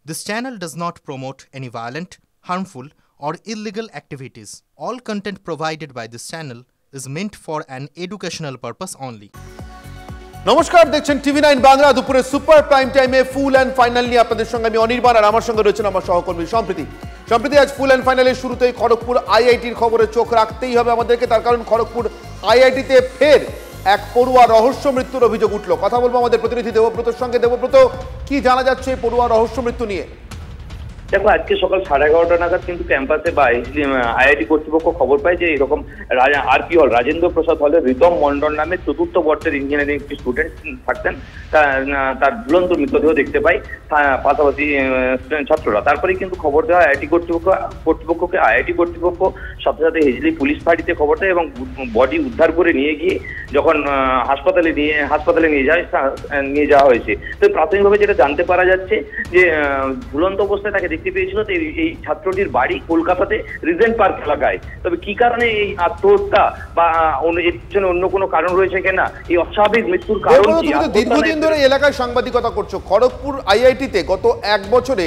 This channel does not promote any violent, harmful, or illegal activities. All content provided by this channel is meant for an educational purpose only. নমস্কার, দেখছেন টিভি9 বাংলা। দুপুরে super prime টাইমে full and final নিয়ে আপনাদের সঙ্গে আমি অনির্বাণ, আর আমার সঙ্গে রয়েছেন আমার সহকর্মী সম্প্রীতি। আজ ফুল অ্যান্ড ফাইনালের শুরুতেই খড়গপুর আইআইটির খবরে চোখ রাখতেই হবে আমাদেরকে, তার কারণ খড়গপুর আইআইটিতে ফের এক পড়ুয়া রহস্য মৃত্যুর অভিযোগ উঠল। কথা বলবো আমাদের প্রতিনিধি দেবব্রতর সঙ্গে। দেবব্রত, কি জানা যাচ্ছে পড়ুয়া রহস্য মৃত্যু নিয়ে? দেখো, আজকে সকাল 11:30 নাগাদ কিন্তু ক্যাম্পাসে বা আইআইটি কর্তৃপক্ষ খবর পায় যে এরকম আরপি হল রাজেন্দ্র প্রসাদ হলে রিতম মন্ডল নামে চতুর্থ বর্ষের ইঞ্জিনিয়ারিং একটি স্টুডেন্ট থাকতেন। তার ঝুলন্ত মৃতদেহ দেখতে পাই পাশাপাশি ছাত্ররা। তারপরে কিন্তু খবর দেওয়া আইআইটি কর্তৃপক্ষকে আইআইটি কর্তৃপক্ষ সাথে সাথে হেজলি পুলিশ ফাঁড়িতে খবর দেয় এবং বডি উদ্ধার করে নিয়ে গিয়ে যখন হাসপাতালে নিয়ে যাওয়া হয়েছে। তো প্রাথমিকভাবে যেটা জানতে পারা যাচ্ছে যে ঝুলন্ত অবস্থায় তাকে দেখতে পেয়েছিল এই ছাত্রটির বাড়ি কলকাতাতে রিজেন্ট পার্ক এলাকায়। তবে কি কারণে এই আত্মহত্যা বা এর পিছনে অন্য কোনো কারণ রয়েছে কিনা, এই অস্বাভাবিক মৃত্যুর কারণ কি? দীর্ঘদিন ধরে এলাকায় সাংবাদিকতা করছো, খড়গপুর আইআইটিতে গত এক বছরে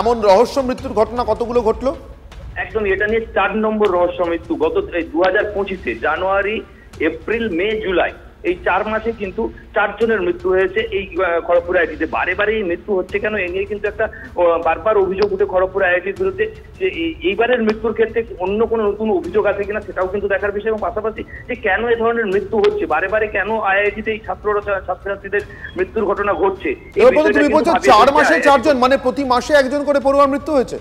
এমন রহস্য মৃত্যুর ঘটনা কতগুলো ঘটলো? একদম, এটা নিয়ে 4 নম্বর রহস্য মৃত্যু। গত 2025-এ জানুয়ারি, এপ্রিল, মে, জুলাই এই 4 মাসে কিন্তু 4 জনের মৃত্যু হয়েছে এই খড়গপুর আইআইটিতে। বারে এই মৃত্যু হচ্ছে কেন, এ নিয়ে কিন্তু একটা বারবার অভিযোগ উঠে খড়গপুর আইআইটির বিরুদ্ধে যে এইবারের মৃত্যুর ক্ষেত্রে অন্য কোনো নতুন অভিযোগ আছে কিনা সেটাও কিন্তু দেখার বিষয়। এবং পাশাপাশি যে কেন এ ধরনের মৃত্যু হচ্ছে, বারে কেন আইআইটিতে এই ছাত্রছাত্রীদের মৃত্যুর ঘটনা ঘটছে। তুমি বলছো 4 মাসে 4 জন, মানে প্রতি মাসে একজন করে পড়ুয়ার মৃত্যু হয়েছে?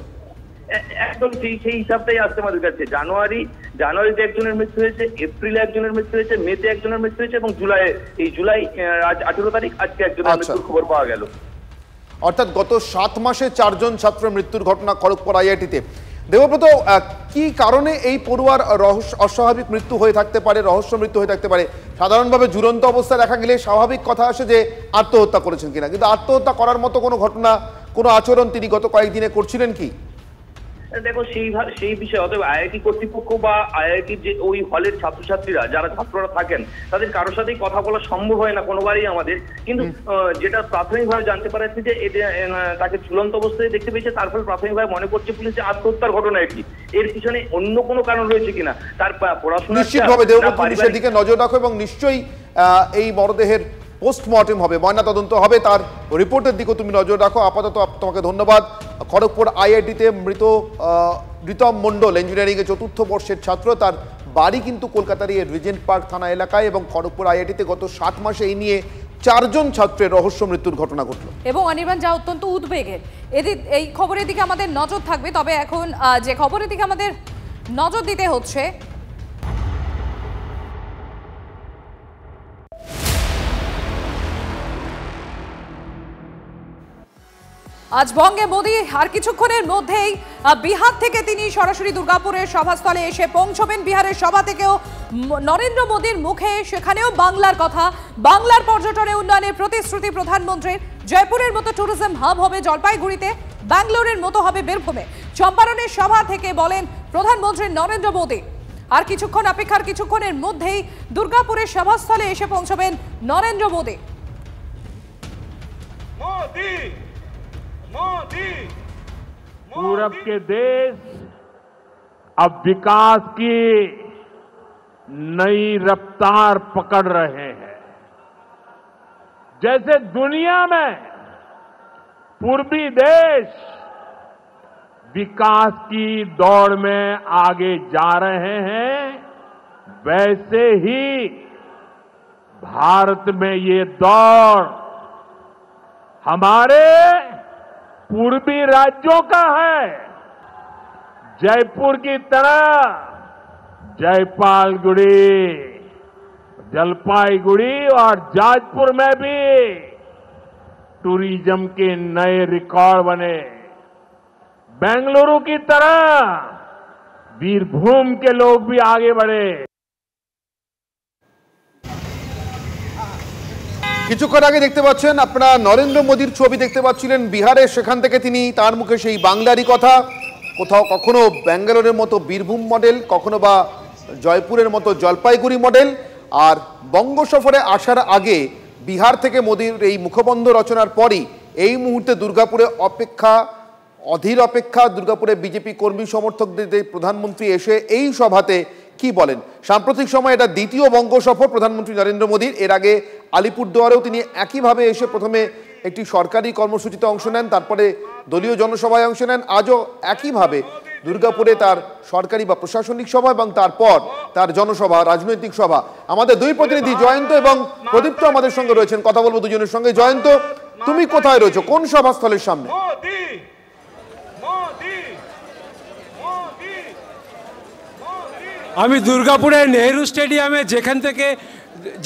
একদম সেই হিসাবটাই আসছে আমাদের কাছে। জানুয়ারিতে একজনের মৃত্যু হয়েছে, এপ্রিলে একজনের মৃত্যু হয়েছে, মেতে একজনের মৃত্যু হয়েছে এবং জুলাই আজ 18 তারিখ আজকে একজনের মৃত্যুর খবর পাওয়া গেল। অর্থাৎ গত 7 মাসে 4 জন ছাত্রের মৃত্যুর ঘটনা খড়গপুর আইআইটিতে। দেবব্রত, কি কারণে এই পড়ুয়ার অস্বাভাবিক মৃত্যু হয়ে থাকতে পারে, রহস্য মৃত্যু হয়ে থাকতে পারে? সাধারণভাবে ঝুলন্ত অবস্থায় দেখা গেলে স্বাভাবিক কথা আসে যে আত্মহত্যা করেছেন কিনা, কিন্তু আত্মহত্যা করার মতো কোনো ঘটনা, কোনো আচরণ তিনি গত কয়েকদিনে করছিলেন কি? দেখো, সেই বিষয়ে অতএব আইআইটি কর্তৃপক্ষ বা আইআইটির যে ওই হলের ছাত্রছাত্রীরা যারা ছাত্ররা থাকেন তাদের কারোর সাথেই কথা বলা সম্ভব হয় না কোনোবারই আমাদের। কিন্তু যেটা প্রাথমিকভাবে জানতে পারা যাচ্ছে যে তাকে ঝুলন্ত অবস্থায় দেখতে পেয়েছে, তার ফলে প্রাথমিকভাবে মনে করছে পুলিশ যে আত্মহত্যার ঘটনা এটি। এর পিছনে অন্য কোনো কারণ রয়েছে কিনা, তার পড়াশোনা নিশ্চিতভাবে দেবব্রত পুলিশের দিকে নজর রাখো এবং নিশ্চয়ই এই মরদেহের পোস্টমর্টেম হবে, ময়নাতদন্ত হবে, তার রিপোর্টের দিকেও তুমি নজর রাখো। আপাতত তোমাকে ধন্যবাদ। খড়গপুর আইআইটিতে মৃত রিতম মন্ডল ইঞ্জিনিয়ারিং এর 4র্থ বর্ষের ছাত্র, তার বাড়ি কিন্তু কলকাতার এই রিজেন্ট পার্ক থানা এলাকায় এবং খড়গপুর আইআইটিতে গত 7 মাসে এই নিয়ে 4 জন ছাত্রের রহস্য মৃত্যুর ঘটনা ঘটল। এবং অনির্বাণ, যা অত্যন্ত উদ্বেগের। এই খবরের দিকে আমাদের নজর থাকবে। তবে এখন যে খবরের দিকে আমাদের নজর দিতে হচ্ছে, আজ বঙ্গে মোদী আর কিছুক্ষণের মধ্যেই বিহার থেকে তিনি সরাসরি দুর্গাপুরের সভাস্থলে এসে পৌঁছবেন। বিহারের সভা থেকেও নরেন্দ্র মোদীর মুখে সেখানেও বাংলার কথা, বাংলার পর্যটনে উন্নয়নের প্রতিশ্রুতি প্রধানমন্ত্রীর। জয়পুরের মতো ট্যুরিজম হাব হবে জলপাইগুড়িতে, ব্যাঙ্গালোরের মতো হবে বীরভূমে। চম্পারণের সভা থেকে বলেন প্রধানমন্ত্রী নরেন্দ্র মোদী। আর কিছুক্ষণের মধ্যেই দুর্গাপুরের সভাস্থলে এসে পৌঁছবেন নরেন্দ্র মোদী। पूरब के देश अब विकास की नई रफ्तार पकड़ रहे हैं। जैसे दुनिया में पूर्वी देश विकास की दौड़ में आगे जा रहे हैं, वैसे ही भारत में ये दौड़ हमारे पूर्वी राज्यों का है। जयपुर की तरह जयपालगुड़ी, जलपाईगुड़ी और जाजपुर में भी टूरिज्म के नए रिकॉर्ड बने। बेंगलुरु की तरह वीरभूम के लोग भी आगे बढ़े। কিছুক্ষণ আগে দেখতে পাচ্ছেন আপনারা নরেন্দ্র মোদীর ছবি দেখতে পাচ্ছিলেন বিহারে, সেখান থেকে তিনি তার মুখে সেই বাংলারই কথা, কোথাও কখনো ব্যাঙ্গালোরের মতো বীরভূম মডেল, কখনো বা জয়পুরের মতো জলপাইগুড়ি মডেল। আর বঙ্গ সফরে আসার আগে বিহার থেকে মোদীর এই মুখবন্ধ রচনার পরই এই মুহূর্তে দুর্গাপুরে অধীর অপেক্ষা দুর্গাপুরে বিজেপি কর্মী সমর্থকদের প্রধানমন্ত্রী এসে এই সভাতে কি বলেন। সাম্প্রতিক সময় এটা দ্বিতীয় বঙ্গ সফর প্রধানমন্ত্রী নরেন্দ্র মোদীর। এর আগে আলিপুরদুয়ারেও তিনি একইভাবে এসে প্রথমে একটি সরকারি কর্মসূচিতে অংশ নেন, তারপরে দলীয় জনসভায় অংশ নেন। আজও একইভাবে দুর্গাপুরে তার সরকারি বা প্রশাসনিক সভা এবং তারপর তার জনসভা, রাজনৈতিক সভা। আমাদের দুই প্রতিনিধি জয়ন্ত এবং প্রদীপ্ত আমাদের সঙ্গে রয়েছেন, কথা বলবো দুজনের সঙ্গে। জয়ন্ত, তুমি কোথায় রয়েছো, কোন সভাস্থলের সামনে? আমি দুর্গাপুরে নেহেরু স্টেডিয়ামে, যেখান থেকে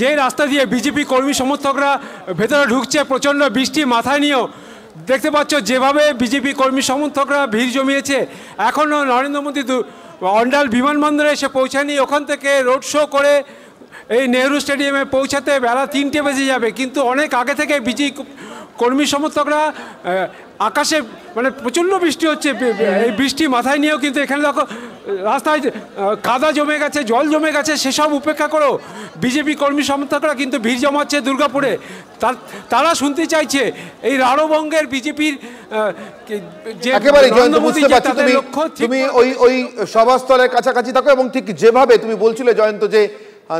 যে রাস্তা দিয়ে বিজেপি কর্মী সমর্থকরা ভেতরে ঢুকছে, প্রচণ্ড বৃষ্টি মাথায় নিয়েও দেখতে পাচ্ছ যেভাবে বিজেপি কর্মী সমর্থকরা ভিড় জমিয়েছে। এখনও নরেন্দ্র মোদী অন্ডাল বিমানবন্দরে এসে পৌঁছায়নি। ওখান থেকে রোড শো করে এই নেহেরু স্টেডিয়ামে পৌঁছাতে বেলা 3টে বেজে যাবে। কিন্তু অনেক আগে থেকে বিজেপি কর্মী সমর্থকরা আকাশে মানে প্রচণ্ড বৃষ্টি হচ্ছে, এই বৃষ্টি মাথায় নিয়েও কিন্তু এখানে দেখো রাস্তায় কাদা জমে গেছে, জল জমে গেছে, সেসব উপেক্ষা করেও বিজেপি কর্মী সমর্থকরা কিন্তু ভিড় জমাচ্ছে দুর্গাপুরে। তারা শুনতে চাইছে এই রাঢ়বঙ্গের বিজেপির যে একেবারে তুমি ওই সভাস্থলের কাছাকাছি থাকো এবং ঠিক যেভাবে তুমি বলছিলে জয়ন্ত যে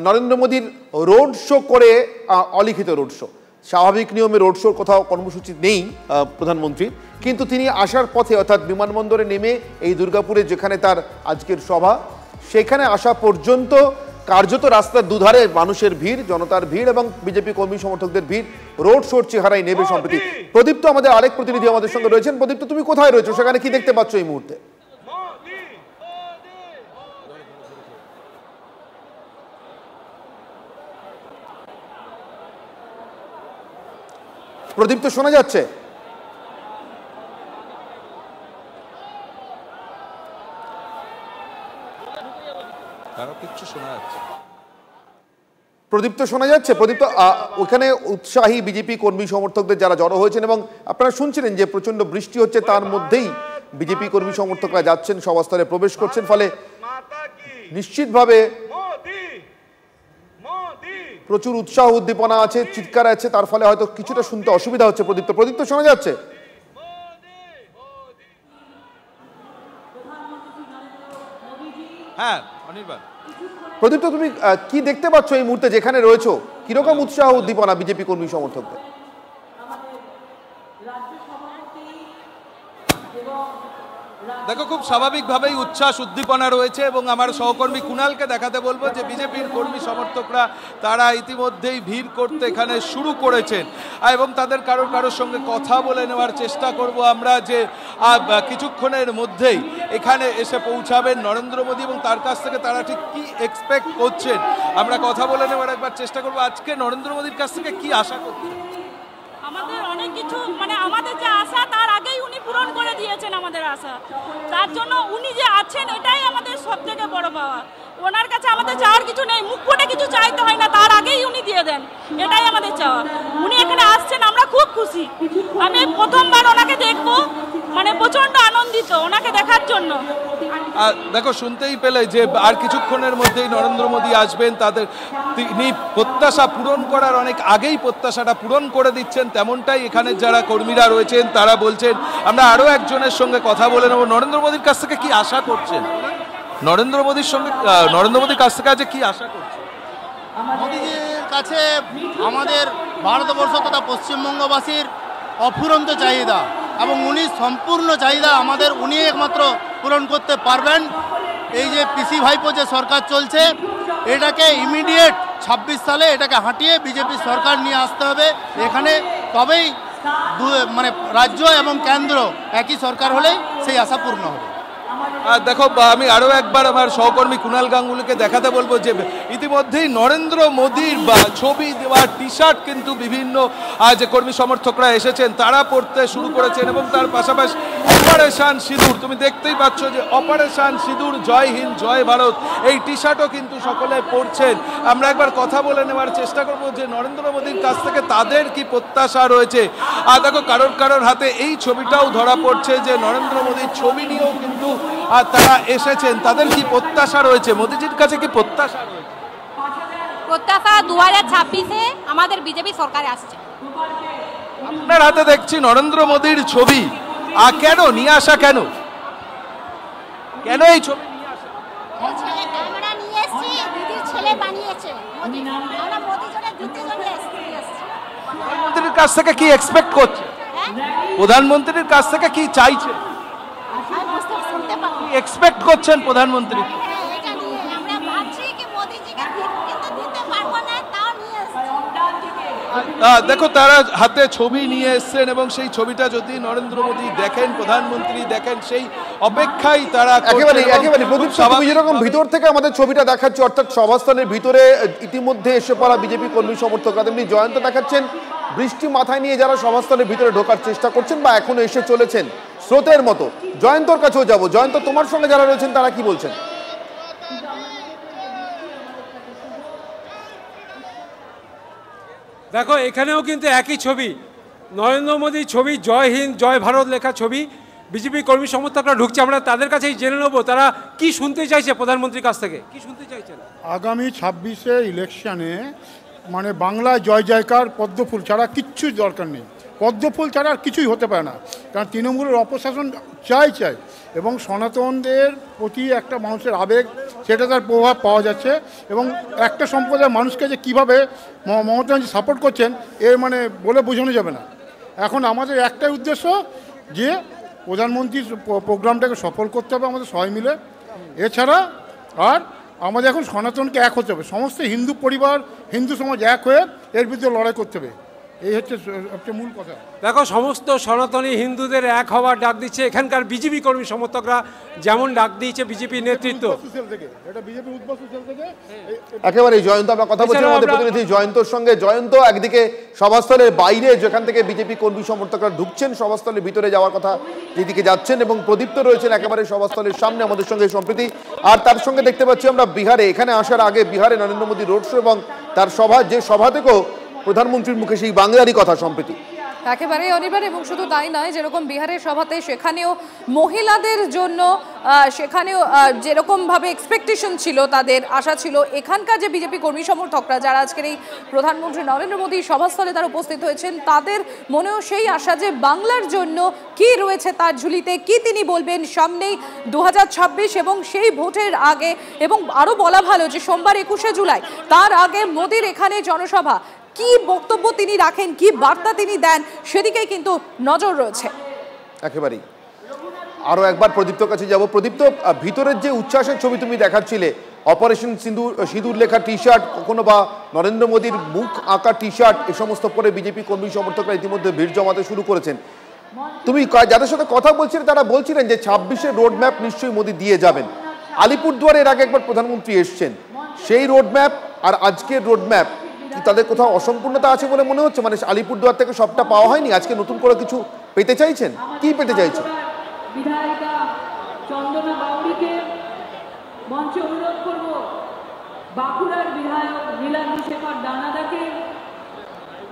নরেন্দ্র মোদীর রোড শো করে, অলিখিত রোড শো, স্বাভাবিক নিয়মে রোড শোর কোথাও কর্মসূচি নেই প্রধানমন্ত্রী, কিন্তু তিনি আসার পথে অর্থাৎ বিমানবন্দরে নেমে এই দুর্গাপুরে যেখানে তার আজকের সভা, সেখানে আসা পর্যন্ত কার্যত রাস্তার দুধারে মানুষের ভিড়, জনতার ভিড় এবং বিজেপি কর্মী সমর্থকদের ভিড় রোড শোর চেহারায় নেবে সম্প্রতি। প্রদীপ্ত আমাদের আরেক প্রতিনিধি আমাদের সঙ্গে রয়েছেন। প্রদীপ্ত, তুমি কোথায় রয়েছো, সেখানে কি দেখতে পাচ্ছ এই মুহূর্তে? প্রদীপ্ত, শোনা যাচ্ছে? প্রদীপ্ত শোনা যাচ্ছে? প্রদীপ্ত, ওখানে উৎসাহী বিজেপি কর্মী সমর্থকদের যারা জড়ো হয়েছেন এবং আপনারা শুনছিলেন যে প্রচন্ড বৃষ্টি হচ্ছে, তার মধ্যেই বিজেপি কর্মী সমর্থকরা যাচ্ছেন, সভাস্থলে প্রবেশ করছেন, ফলে নিশ্চিতভাবে প্রচুর উৎসাহ উদ্দীপনা আছে, চিৎকার আছে, তার ফলে হয়তো কিছুটা শুনতে অসুবিধা হচ্ছে। প্রদীপ্ত শোনা যাচ্ছে? হ্যাঁ অনির্বাণ। প্রদীপ্ত, তুমি কি দেখতে পাচ্ছ এই মুহূর্তে যেখানে রয়েছো? কিরকম উৎসাহ উদ্দীপনা বিজেপি কর্মী সমর্থকদের? দেখো, খুব স্বাভাবিকভাবেই উচ্ছ্বাস উদ্দীপনা রয়েছে এবং আমার সহকর্মী কুণালকে দেখাতে বলবো যে বিজেপির কর্মী সমর্থকরা তারা ইতিমধ্যেই ভিড় করতে এখানে শুরু করেছেন এবং তাদের কারোর সঙ্গে কথা বলে নেওয়ার চেষ্টা করব আমরা যে কিছুক্ষণের মধ্যেই এখানে এসে পৌঁছাবেন নরেন্দ্র মোদী এবং তার কাছ থেকে তারা ঠিক কি এক্সপেক্ট করছেন আমরা কথা বলে নেওয়ার একবার চেষ্টা করব। আজকে নরেন্দ্র মোদীর কাছ থেকে কি আশা করছেন? আমাদের অনেক কিছু, মানে আমাদের যে আশা তার আগেই উনি পূরণ করে দিয়েছেন আমাদের আশা। তার জন্য উনি যে আছেন এটাই আমাদের সব থেকে বড় পাওয়া। ওনার কাছে আমাদের চাওয়ার কিছু নেই, মুখ ফুটে কিছু চাইতে হয় না, তার আগেই উনি দিয়ে দেন, এটাই আমাদের চাওয়া। উনি এখানে আসছেন, আমরা খুব খুশি। আমি প্রথমবার ওনাকে দেখবো, মানে প্রচন্ড আনন্দিত ওনাকে দেখার জন্য। দেখো, শুনতেই পেলে যে আর কিছুক্ষণের মধ্যেই নরেন্দ্র মোদী আসবেন, তিনি প্রত্যাশা পূরণ করার অনেক আগেই প্রত্যাশাটা পূরণ করে দিচ্ছেন, তেমনটাই এখানে যারা কর্মীরা রয়েছেন তারা বলছেন। আমরা আরও একজনের সঙ্গে কথা বলে নেব। নরেন্দ্র মোদীর কাছ থেকে কি আশা করছেন? নরেন্দ্র মোদীর কাছ থেকে আজ কি আশা করছেন? মোদীজির কাছে আমাদের ভারতবর্ষ তথা পশ্চিমবঙ্গবাসীর অফুরন্ত চাহিদা এবং উনি সম্পূর্ণ চাহিদা আমাদের উনি একমাত্র পূরণ করতে পারবেন। এই যে পিসি ভাইপো যে সরকার চলছে, এটাকে ইমিডিয়েট 26 সালে এটাকে হাঁটিয়ে বিজেপি সরকার নিয়ে আসতে হবে এখানে, তবেই মানে রাজ্য এবং কেন্দ্র একই সরকার হলেই সেই আশা পূর্ণ হবে। দেখো, আমি আরও একবার আমার সহকর্মী কুণাল গাঙ্গুলিকে দেখাতে বলবো যে ইতিমধ্যেই নরেন্দ্র মোদীর ছবি দেওয়া টি শার্ট কিন্তু বিভিন্ন যে কর্মী সমর্থকরা এসেছেন তারা পড়তে শুরু করেছেন এবং তার পাশাপাশি অপারেশন সিঁদুর, তুমি দেখতেই পাচ্ছ যে অপারেশন সিঁদুর, জয় হিন্দ জয় ভারত, এই টি শার্টও কিন্তু সকলে পড়ছেন। আমরা একবার কথা বলে নেওয়ার চেষ্টা করব যে নরেন্দ্র মোদীর কাছ থেকে তাদের কি প্রত্যাশা রয়েছে। আর দেখো, কারোর হাতে এই ছবিটাও ধরা পড়ছে যে নরেন্দ্র মোদীর ছবি নিয়েও কিন্তু তারা এসেছেন, তাদের কি প্রত্যাশা রয়েছে, মোদীজির কাছে কি প্রত্যাশা রয়েছে? প্রত্যাশা 2026-এ আমাদের বিজেপি সরকারে আসছে। আপনার হাতে দেখছি নরেন্দ্র মোদীর ছবি, আর কেন নিয়ে আসা, কেন কেন এই ছবি নিয়ে আসা? এই ছেলে ক্যামেরা নিয়ে এসেছি, দিদির ছেলে বানিয়েছে মোদি, আমরা মোদি জোড়ে যুদ্ধে জন্য এসেছি। প্রধানমন্ত্রীর কাছ থেকে কি এক্সপেক্ট করছে? প্রধানমন্ত্রীর কাছ থেকে কি চাইছে, কি এক্সপেক্ট করছেন প্রধানমন্ত্রী? এটা নিয়ে আমরা ভাবছি কি মোদিজিকে কিন্তু দিতে পারবো না, তাও নিয়ে এসেছি। দেখো তারা হাতে ছবি নিয়ে এসছেন এবং সেই ছবিটা যদি নরেন্দ্র মোদী দেখেন, প্রধানমন্ত্রী দেখেন, সেই অপেক্ষাই তারা একেবারে প্রদীপ, তুমি যেরকম ভিতর থেকে আমাদের ছবিটা দেখাচ্ছ, অর্থাৎ সভাস্থলের ভিতরে ইতিমধ্যে এসে পড়া বিজেপি কর্মী সমর্থকরা, তেমনি জয়ন্ত দেখাচ্ছেন বৃষ্টি মাথায় নিয়ে যারা সভাস্থলের ভিতরে ঢোকার চেষ্টা করছেন বা এখনো এসে চলেছেন স্রোতের মতো। জয়ন্তর কাছেও যাব। জয়ন্ত, তোমার সঙ্গে যারা রয়েছেন তারা কি বলছেন? দেখো এখানেও কিন্তু একই ছবি, নরেন্দ্র মোদীর ছবি, জয় হিন্দ জয় ভারত লেখা ছবি। বিজেপি কর্মী সমর্থকরা ঢুকছে, আমরা তাদের কাছেই জেনে নেবো তারা কি শুনতে চাইছে প্রধানমন্ত্রীর কাছ থেকে, কি শুনতে চাইছেন। আগামী 26-এ ইলেকশনে মানে বাংলায় জয় জয়কার পদ্মফুল ছাড়া কিচ্ছু দরকার নেই। পদ্মফুল ছাড়া আর কিছুই হতে পারে না, কারণ তৃণমূলের অপশাসন চাই এবং সনাতনদের প্রতি একটা মানুষের আবেগ, সেটা তার প্রভাব পাওয়া যাচ্ছে। এবং একটা সম্প্রদায়ের মানুষকে যে কীভাবে মমতা ব্যানার্জি সাপোর্ট করছেন এর মানে বলে বোঝানো যাবে না। এখন আমাদের একটাই উদ্দেশ্য যে প্রধানমন্ত্রীর প্রোগ্রামটাকে সফল করতে হবে আমাদের সবাই মিলে। এছাড়া আর আমাদের এখন সনাতনকে এক হতে হবে, সমস্ত হিন্দু পরিবার, হিন্দু সমাজ এক হয়ে এর বিরুদ্ধে লড়াই করতে হবে। এই হচ্ছে মূল কথা। দেখো সমস্ত সনাতনী হিন্দুদের এক হওয়ার ডাক দিচ্ছে এখানকার বিজেপি কর্মী সমর্থকরা, যেমন ডাক দিয়েছে বিজেপি নেতৃত্ব। একেবারে জয়ন্ত, আমরা কথা বলছি আমাদের প্রতিনিধি জয়ন্তর সঙ্গে। জয়ন্ত, একদিকে সভাস্থলের বাইরে যেখান থেকে বিজেপি কর্মী সমর্থকরা ঢুকছেন, সভাস্থলের ভিতরে যাওয়ার কথা যেদিকে যাচ্ছেন, এবং প্রদীপ্ত রয়েছেন একেবারে সভাস্থলের সামনে আমাদের সঙ্গে সম্প্রীতি। আর তার সঙ্গে দেখতে পাচ্ছি আমরা বিহারে, এখানে আসার আগে বিহারে নরেন্দ্র মোদী রোড শো এবং তার সভা, যে সভা থেকেও প্রধানমন্ত্রীর মুখে সেই বাংলারই কথা সম্প্রীতি। একেবারে অনিবার্য, এবং শুধু তাই নয়, যেরকম বিহারের সভাতে সেখানেও মহিলাদের জন্য সেখানেও যেরকমভাবে এক্সপেকটেশন ছিল, তাদের আশা ছিল, এখানকার যে বিজেপি কর্মী সমর্থকরা যারা আজকের এই প্রধানমন্ত্রী নরেন্দ্র মোদীর সভাস্থলে তারা উপস্থিত হয়েছেন, তাদের মনেও সেই আশা যে বাংলার জন্য কি রয়েছে তার ঝুলিতে, কি তিনি বলবেন সামনেই 2026 এবং সেই ভোটের আগে, এবং আরও বলা ভালো যে সোমবার 21শে জুলাই তার আগে মোদীর এখানে জনসভা, কি বক্তব্য তিনি রাখেন, কি বার্তা তিনি দেন, সেদিকেই কিন্তু নজর রয়েছে। একেবারেই আরো একবার প্রদীপ্তর কাছে যাব। প্রদীপ্ত, ভিতরের যে উচ্ছ্বাসের ছবি তুমি দেখাচ্ছিলে, অপারেশন সিঁদুর লেখা টি শার্ট, কখনো বা নরেন্দ্র মোদীর মুখ আঁকা টি শার্ট, এ সমস্ত পরে বিজেপি কর্মী সমর্থকরা ইতিমধ্যে ভিড় জমাতে শুরু করেছেন। তুমি যাদের সাথে কথা বলছিলে তারা বলছিলেন যে 26-এর রোড ম্যাপ নিশ্চয়ই মোদী দিয়ে যাবেন। আলিপুরদুয়ারের আগে একবার প্রধানমন্ত্রী এসছেন, সেই রোড ম্যাপ আর আজকের রোড ম্যাপ কি তাদের কোথাও অসম্পূর্ণতা আছে বলে মনে হচ্ছে? মানে আলিপুরদুয়ার থেকে সবটা পাওয়া হয়নি, আজকে নতুন করে কিছু পেতে চাইছেন? কি পেতে চাইছেন? বিধায়িকা চন্দনা বাউরিকে মঞ্চে অনুরোধ করব, বাঁকুড়ার বিধায়ক নীলাদ্রিশেখর দানাদাকে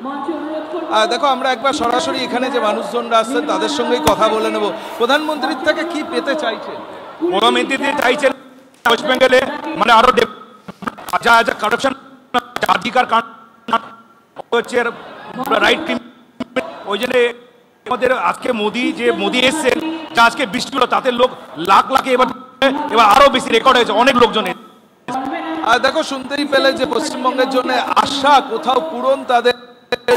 মঞ্চে অনুরোধ করব। দেখো আমরা একবার সরাসরি এখানে যে মানুষজনরা আসছেন তাদের সঙ্গেই কথা বলে নেব। প্রধানমন্ত্রীর থেকে কি পেতে চাইছেন? প্রধানমন্ত্রী চাইছেন ওয়েস্ট বেঙ্গলে মানে আরো যা যা কারাপশন, अधिकार রাইট টিম, ওই জন্য আমাদের আজকে মোদী এসছেন, যা আজকে বৃষ্টি হলো তাতে লোক লাখ লাখে এবার আরো বেশি রেকর্ড হয়েছে, অনেক লোকজনের। আর দেখো শুনতেই পেলে যে পশ্চিমবঙ্গের জন্য আশা কোথাও পূরণ তাদের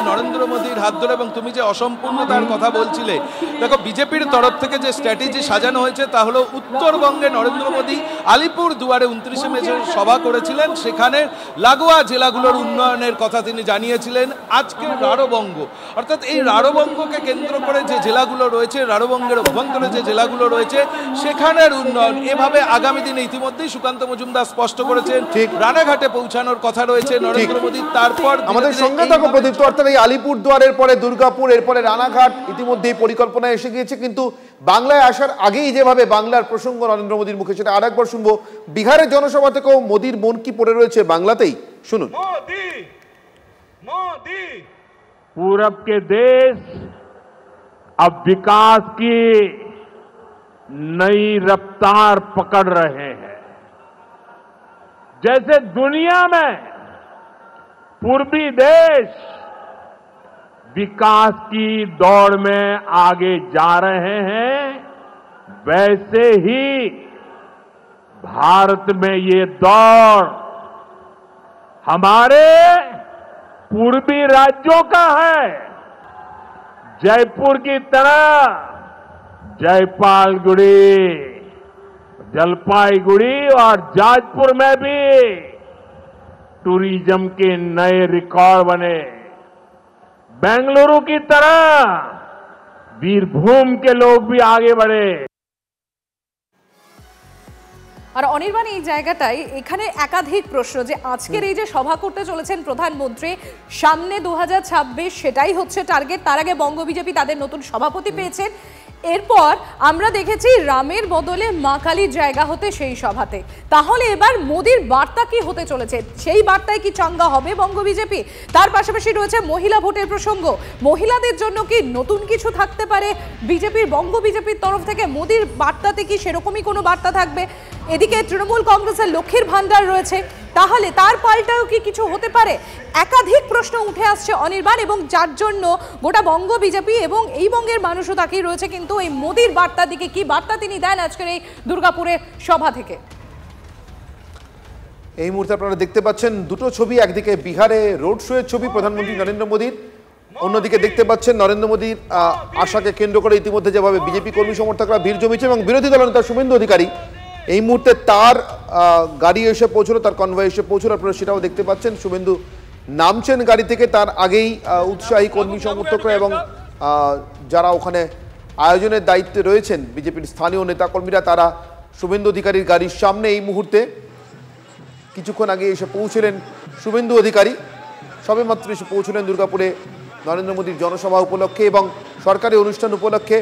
নরেন্দ্র মোদীর হাত ধরে। এবং তুমি যে অসম্পূর্ণতার কথা বলছিলে, দেখো বিজেপির তরফ থেকে যে স্ট্র্যাটেজি সাজানো হয়েছে তা হলো উত্তরবঙ্গে নরেন্দ্র মোদী আলিপুর দুয়ারে 29শে মে সভা করেছিলেন, সেখানে লাগোয়া জেলাগুলোর উন্নয়নের কথা তিনি জানিয়েছিলেন। আজকে রাঢ়বঙ্গ, অর্থাৎ এই রাঢ়বঙ্গকে কেন্দ্র করে যে জেলাগুলো রয়েছে, রাঢ়বঙ্গের অভ্যন্তরে যে জেলাগুলো রয়েছে সেখানের উন্নয়ন, এভাবে আগামী দিনে ইতিমধ্যেই সুকান্ত মজুমদার স্পষ্ট করেছেন রানাঘাটে পৌঁছানোর কথা রয়েছে নরেন্দ্র মোদী। তারপর আমাদের সঙ্গে থাকো প্রদীপ, অর্থাৎ এই আলিপুরদুয়ারের পরে দুর্গাপুর, এরপরে রানাঘাট ইতিমধ্যেই পরিকল্পনায় এসে গিয়েছে, কিন্তু বাংলায় আসার আগেই যেভাবে বাংলার প্রসঙ্গ নরেন্দ্র মোদীর মুখে, সেটা আরেকবার শুনবো। বিহারের জনসভা থেকেও মোদীর মন কি পড়ে রয়েছে বাংলাতেই, শুনুন। पूरब के देश अब विकास की नई रफ्तार पकड़ रहे हैं। जैसे दुनिया में पूर्वी देश विकास की दौड़ में आगे जा रहे हैं, वैसे ही भारत में ये दौड़ हमारे पूर्वी राज्यों का है। जयपुर की तरह जयपालगुड़ी, जलपाईगुड़ी और जाजपुर में भी टूरिज्म के नए रिकॉर्ड बने। बेंगलुरु की तरह वीरभूम के लोग भी आगे बढ़े। আর অনির্বাণ এই জায়গাটাই এখানে একাধিক প্রশ্ন যে আজকের এই যে সভা করতে চলেছেন প্রধানমন্ত্রী, সামনে 2026 সেটাই হচ্ছে টার্গেট। তার আগে বঙ্গ বিজেপি তাদের নতুন সভাপতি পেয়েছেন। এরপর আমরা দেখেছি রামের বদলে মা কালীর জায়গা হতে সেই সভাতে। তাহলে এবার মোদির বার্তা কি হতে চলেছে? সেই বার্তায় কি চাঙ্গা হবে বঙ্গ বিজেপি? তার পাশাপাশি রয়েছে মহিলা ভোটের প্রসঙ্গ। মহিলাদের জন্য কি নতুন কিছু থাকতে পারে বিজেপির, বঙ্গ বিজেপির তরফ থেকে? মোদির বার্তাতে কি সেরকমই কোনো বার্তা থাকবে? এদিকে তৃণমূল কংগ্রেসের লক্ষ্মীর ভান্ডার রয়েছে, তাহলে তার পাল্টাও কি কিছু হতে পারে? একাধিক প্রশ্ন উঠে আসছে অনির্বাণ, এবং যার জন্য গোটা বঙ্গ বিজেপি এবং এই বঙ্গের মানুষও তাকিয়ে রয়েছে কিন্তু এই মোদির বার্তার দিকে। কি বার্তা তিনি দেন আজকের এই দুর্গাপুরের সভা থেকে? এই মুহূর্তে আপনারা দেখতে পাচ্ছেন দুটো ছবি, একদিকে বিহারে রোড শো এর ছবি প্রধানমন্ত্রী নরেন্দ্র মোদীর, অন্যদিকে দেখতে পাচ্ছেন নরেন্দ্র মোদীর আশাকে কেন্দ্র করে ইতিমধ্যে যেভাবে বিজেপি কর্মী সমর্থকরা ভিড় জমেছে এবং বিরোধী দলনেতা শুভেন্দু অধিকারী এই মুহূর্তে তার গাড়ি এসে পৌঁছলো, তার কনভয় এসে পৌঁছলো। আপনারা সেটাও দেখতে পাচ্ছেন, শুভেন্দু নামছেন গাড়ি থেকে, তার আগেই উৎসাহী কর্মী সমর্থকরা এবং যারা ওখানে আয়োজনের দায়িত্বে রয়েছেন বিজেপির স্থানীয় নেতাকর্মীরা, তারা শুভেন্দু অধিকারীর গাড়ির সামনে এই মুহূর্তে কিছুক্ষণ আগে এসে পৌঁছলেন শুভেন্দু অধিকারী। সবেমাত্র এসে পৌঁছলেন দুর্গাপুরে নরেন্দ্র মোদীর জনসভা উপলক্ষে এবং সরকারি অনুষ্ঠান উপলক্ষে।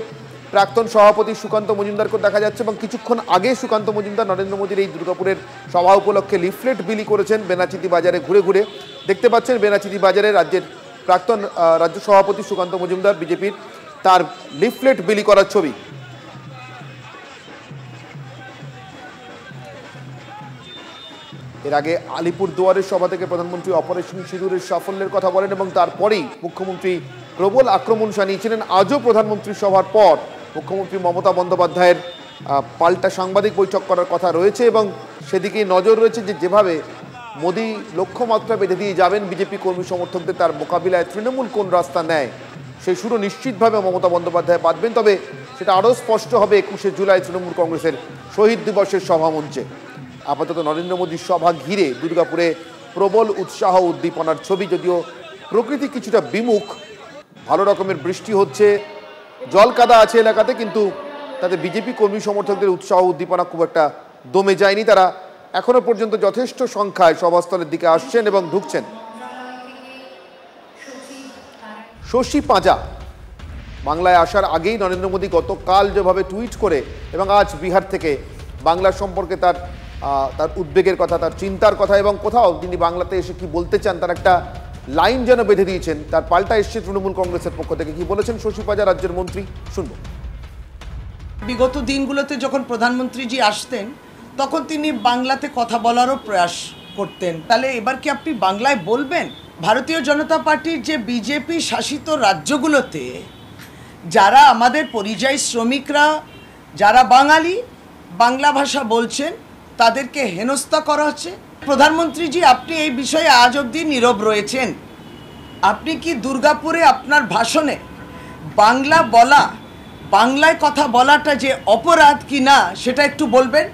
প্রাক্তন সভাপতি সুকান্ত মজুমদারকে দেখা যাচ্ছে এবং কিছুক্ষণ আগে সুকান্ত মজুমদার নরেন্দ্র মোদীর এই দুর্গাপুরের সভা উপলক্ষে লিফলেট বিলি করেছেন বেনাচিতি বাজারে ঘুরে ঘুরে। দেখতে পাচ্ছেন বেনাচিতি বাজারে রাজ্যের প্রাক্তন রাজ্য সভাপতি সুকান্ত মজুমদার বিজেপির, তার লিফলেট বিলি করার ছবি। এর আগে আলিপুরদুয়ারের সভা থেকে প্রধানমন্ত্রী অপারেশন সিঁদুরের সাফল্যের কথা বলেন এবং তারপরেই মুখ্যমন্ত্রী প্রবল আক্রমণ শানিয়েছিলেন। আজও প্রধানমন্ত্রীর সভার পর মুখ্যমন্ত্রী মমতা বন্দ্যোপাধ্যায়ের পাল্টা সাংবাদিক বৈঠক করার কথা রয়েছে এবং সেদিকেই নজর রয়েছে যে যেভাবে মোদী লক্ষ্যমাত্রা বেঁধে দিয়ে যাবেন বিজেপি কর্মী সমর্থকদের, তার মোকাবিলায় তৃণমূল কোন রাস্তা নেয় সেই শুরু নিশ্চিতভাবে মমতা বন্দ্যোপাধ্যায় বাঁধবেন। তবে সেটা আরও স্পষ্ট হবে 21শে জুলাই তৃণমূল কংগ্রেসের শহীদ দিবসের সভামঞ্চে। আপাতত নরেন্দ্র মোদীর সভা ঘিরে দুর্গাপুরে প্রবল উৎসাহ উদ্দীপনার ছবি, যদিও প্রকৃতি কিছুটা বিমুখ, ভালো রকমের বৃষ্টি হচ্ছে, জল কাদা আছে এলাকাতে, কিন্তু তাতে বিজেপি কর্মী সমর্থকদের উৎসাহ উদ্দীপনা খুব একটা দমে যায়নি। তারা এখনো পর্যন্ত যথেষ্ট সংখ্যায় সভাস্থলের দিকে আসছেন এবং ঢুকছেন। শশী পাঁজা বাংলায় আসার আগেই নরেন্দ্র মোদী গতকাল যেভাবে টুইট করে এবং আজ বিহার থেকে বাংলা সম্পর্কে তার উদ্বেগের কথা, তার চিন্তার কথা এবং কোথাও তিনি বাংলাতে এসে কি বলতে চান তার একটা লাইন যেন বেঁধে দিয়েছেন, তার পাল্টা এসছে তৃণমূল কংগ্রেসের পক্ষ থেকে। কি বলেছেন শশী পাঁজা রাজ্যের মন্ত্রী, শুনব। বিগত দিনগুলোতে যখন প্রধানমন্ত্রীজি আসতেন তখন তিনি বাংলাতে কথা বলারও প্রয়াস করতেন, তাহলে এবার কি আপনি বাংলায় বলবেন? ভারতীয় জনতা পার্টির যে বিজেপি শাসিত রাজ্যগুলোতে যারা আমাদের পরিযায়ী শ্রমিকরা, যারা বাঙালি বাংলা ভাষা বলছেন, তাদেরকে হেনস্থা করা হচ্ছে। প্রধানমন্ত্রীজি, আপনি এই বিষয়ে আজ অবধি নীরব রয়েছেন। আপনি কি দুর্গাপুরে আপনার ভাষণে বাংলা বলা, বাংলায় কথা বলাটা যে অপরাধ কি না সেটা একটু বলবেন?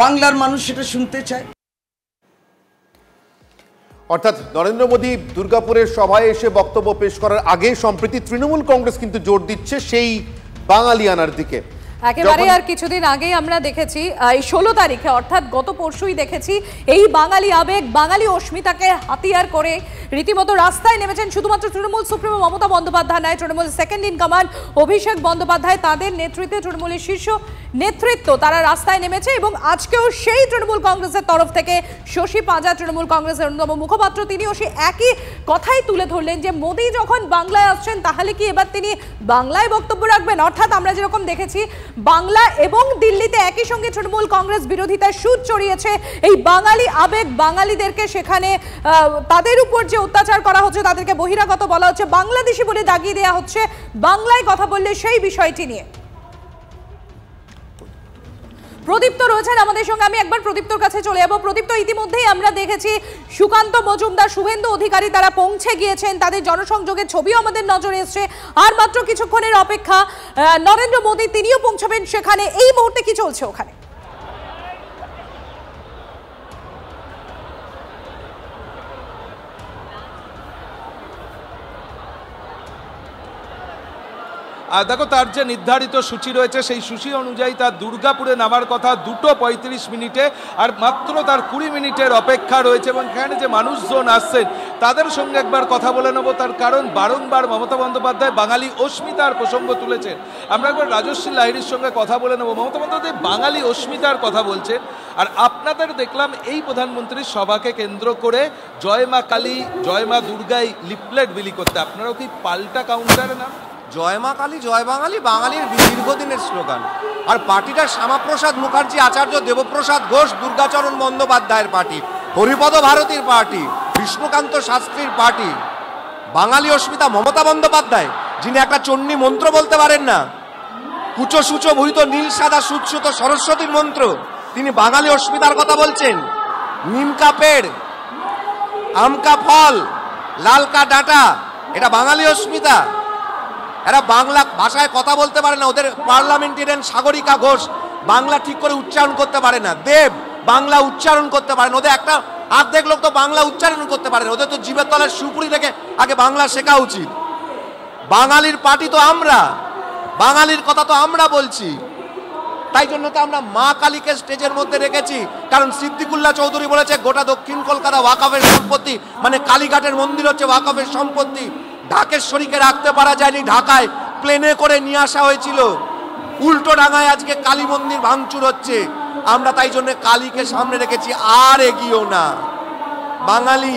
বাংলার মানুষ সেটা শুনতে চায়। অর্থাৎ নরেন্দ্র মোদী দুর্গাপুরের সভায় এসে বক্তব্য পেশ করার আগে সম্প্রতি তৃণমূল কংগ্রেস কিন্তু জোর দিচ্ছে সেই বাঙালিয়ানার দিকে। একেবারে আর কিছুদিন আগেই আমরা দেখেছি, এই 16 তারিখে অর্থাৎ গত পরশুই দেখেছি এই বাঙালি আবেগ, বাঙালি অস্মিতাকে হাতিয়ার করে রীতিমতো রাস্তায় নেমেছেন শুধুমাত্র তৃণমূল সুপ্রিমো মমতা বন্দ্যোপাধ্যায় নয়, Trinamool second in command Abhishek Bandyopadhyay, তাদের নেতৃত্বে তৃণমূলের শীর্ষ নেতৃত্ব তারা রাস্তায় নেমেছে এবং আজকেও সেই তৃণমূল কংগ্রেসের তরফ থেকে শশী পাঁজা, তৃণমূল কংগ্রেসের অন্যতম মুখপাত্র, তিনিও সেই একই কথাই তুলে ধরলেন যে মোদী যখন বাংলায় আসছেন তাহলে কি এবার তিনি বাংলায় বক্তব্য রাখবেন। অর্থাৎ আমরা যেরকম দেখেছি বাংলা এবং দিল্লিতে একই সঙ্গে তৃণমূল কংগ্রেস বিরোধিতার সুর চড়িয়েছে। এই বাঙালি আবেগ, বাঙালিদেরকে সেখানে তাদের উপর যে অত্যাচার করা হচ্ছে, তাদেরকে বহিরাগত বলা হচ্ছে, বাংলাদেশি বলে দাগিয়ে দেওয়া হচ্ছে, বাংলায় কথা বললে সেই বিষয়টি নিয়ে প্রদীপ্ত রয়েছেন আমাদের সঙ্গে। আমি একবার প্রদীপ্তর কাছে চলে যাবো। প্রদীপ্ত, ইতিমধ্যেই আমরা দেখেছি সুকান্ত মজুমদার, শুভেন্দু অধিকারী তারা পৌঁছে গিয়েছেন, তাদের জনসংযোগের ছবিও আমাদের নজরে এসছে। আর মাত্র কিছুক্ষণের অপেক্ষা, নরেন্দ্র মোদী তিনিও পৌঁছাবেন সেখানে। এই মুহূর্তে কি চলছে ওখানে? আর দেখো, তার যে নির্ধারিত সূচি রয়েছে সেই সূচি অনুযায়ী তার দুর্গাপুরে নামার কথা 2:35 আর মাত্র তার 20 মিনিটের অপেক্ষা রয়েছে। এবং এখানে যে মানুষজন আসছেন তাদের সঙ্গে একবার কথা বলে নেবো, তার কারণ বারংবার মমতা বন্দ্যোপাধ্যায় বাঙালি অস্মিতার প্রসঙ্গ তুলেছেন। আমরা একবার রাজশ্রী লাহিড়ীর সঙ্গে কথা বলে নেবো। মমতা বন্দ্যোপাধ্যায় বাঙালি অস্মিতার কথা বলছেন, আর আপনাদের দেখলাম এই প্রধানমন্ত্রীর সভাকে কেন্দ্র করে জয় মা কালী, জয় মা দুর্গাই লিফলেট বিলি করতে। আপনারাও কি পাল্টা কাউন্টারে নাম? জয় মা কালী জয় বাঙালি বাঙালির দীর্ঘদিনের স্লোগান। আর পার্টিটা শ্যামাপ্রসাদ মুখার্জি, আচার্য দেবপ্রসাদ ঘোষ, দুর্গাচরণ বন্দ্যোপাধ্যায়ের party, Haripada ভারতীর party, Vishnukant শাস্ত্রীর party. বাঙালি অস্মিতা মমতা বন্দ্যোপাধ্যায়, যিনি একটা চণ্ডী মন্ত্র বলতে পারেন না, কুচো সুচো ভূত নীল সাদা সুচ্যুত সরস্বতীর মন্ত্র, তিনি বাঙালি অস্মিতার কথা বলছেন। নিমকা পেড়, আমকা ফল, লালকা ডাটা, এটা বাঙালি অস্মিতা। এরা বাংলা ভাষায় কথা বলতে পারে না। ওদের পার্লামেন্টেরিয়ান সাগরিকা ঘোষ বাংলা ঠিক করে উচ্চারণ করতে পারে না। দেব বাংলা উচ্চারণ করতে পারে না। ওদের একটা অর্ধেক লোক তো বাংলা উচ্চারণ করতে পারে না। ওদের তো জিভের তলায় সুপুরি রেখে আগে বাংলা শেখা উচিত। বাঙালির পার্টি তো আমরা, বাঙালির কথা তো আমরা বলছি। তাই জন্য তো আমরা মা কালীকে স্টেজের মধ্যে রেখেছি, কারণ সিদ্দিকুল্লাহ চৌধুরী বলেছে গোটা দক্ষিণ কলকাতা ওয়াকফের সম্পত্তি, মানে কালীঘাটের মন্দির হচ্ছে ওয়াকফের সম্পত্তি। ঢাকেশ্বরীকে রাখতে পারা যায়নি, ঢাকায় প্লেনে করে নিয়ে আসা হয়েছিল। উল্টো ডাঙায় আজকে কালী মন্দির ভাঙচুর হচ্ছে। আমরা তাই জন্য কালীকে সামনে রেখেছি, আর এগিয়েও না। বাঙালি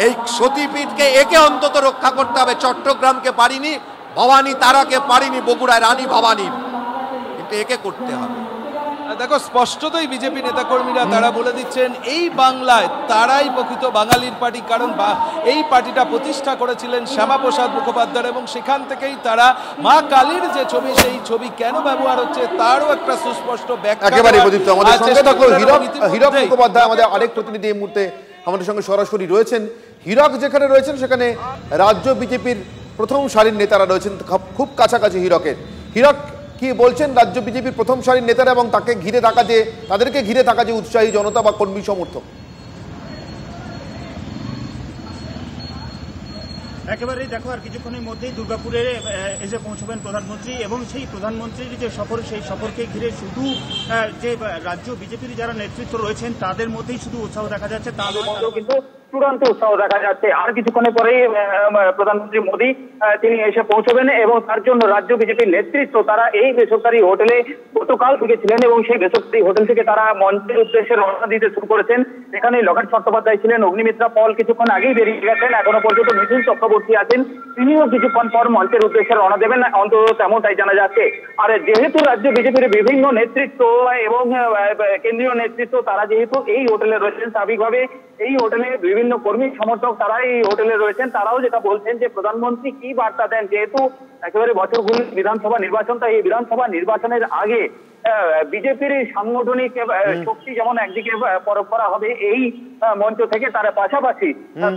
এই সতীপীঠকে একে অন্তত রক্ষা করতে হবে। চট্টগ্রামকে পারিনি, ভবানী তারাকে পারিনি, বগুড়ায় রানী ভবানী, কিন্তু একে করতে হবে। দেখো, স্পষ্টতই বিজেপি নেতাকর্মীরা তারা বলে দিচ্ছেন এই বাংলায় তারাই প্রকৃত বাঙালির পার্টি, কারণ এই পার্টিটা প্রতিষ্ঠা করেছিলেন শ্যামাপ্রসাদ মুখোপাধ্যায়, এবং সেখান থেকেই তারা মা কালীর যে ছবি, সেই ছবি কেন ব্যবহার হচ্ছে তারও একটা সুস্পষ্ট ব্যাখ্যা। একেবারে প্রদীপ্ত, আমাদের সঙ্গে থাকো হীরক মুখোপাধ্যায়, আমাদের আরেক প্রতিনিধি এই মুহূর্তে আমাদের সঙ্গে সরাসরি রয়েছেন। হীরক যেখানে রয়েছেন সেখানে রাজ্য বিজেপির প্রথম সারির নেতারা রয়েছেন, খুব কাছাকাছি হীরকের। হীরক, কি বলছেন রাজ্য বিজেপির প্রথম সারির নেতারা এবং তাকে ঘিরে থাকা যে, তাদেরকে ঘিরে থাকা যে উৎসাহী জনতা বা কর্মী সমর্থক? একেবারেই দেখো, আর কিছুক্ষণের মধ্যেই দুর্গাপুরে এসে পৌঁছবেন প্রধানমন্ত্রী, এবং সেই প্রধানমন্ত্রীর যে সফর, সেই সফরকে ঘিরে শুধু যে রাজ্য বিজেপির যারা নেতৃত্ব রয়েছেন তাদের মধ্যেই শুধু উৎসাহ দেখা যাচ্ছে, তাদের মধ্যেও কিন্তু চূড়ান্ত উৎসাহ দেখা যাচ্ছে। আর কিছুক্ষণের পরেই প্রধানমন্ত্রী মোদী তিনি এসে পৌঁছবেন, এবং তার জন্য রাজ্য বিজেপির নেতৃত্ব তারা এই বেসরকারি হোটেলে গতকাল থেকে ছিলেন, এবং সেই বেসরকারি হোটেল থেকে তারা মঞ্চের উদ্দেশ্যে রওনা দিতে শুরু করেছেন। এখানে লকেট চট্টোপাধ্যায় ছিলেন, অগ্নিমিত্রা পল কিছুক্ষণ আগেই বেরিয়ে গেছেন, এখনো পর্যন্ত মিথুন চক্রবর্তী আছেন, তিনিও কিছুক্ষণ পর মঞ্চের উদ্দেশ্যে রওনা দেবেন, অন্তত তেমনটাই জানা যাচ্ছে। আর যেহেতু রাজ্য বিজেপির বিভিন্ন নেতৃত্ব এবং কেন্দ্রীয় নেতৃত্ব তারা যেহেতু এই হোটেলে রয়েছেন, স্বাভাবিকভাবে এই হোটেলে বিভিন্ন কর্মী সমর্থক তারা এই হোটেলে রয়েছেন, তারাও যেটা বলছেন যে প্রধানমন্ত্রী কি বার্তা দেন, যেহেতু একেবারে বছরগুলি বিধানসভা নির্বাচন, তাই এই বিধানসভা নির্বাচনের আগে বিজেপির সাংগঠনিক শক্তি যেমন একদিকে পরখ করা হবে এই মঞ্চ থেকে, তার পাশাপাশি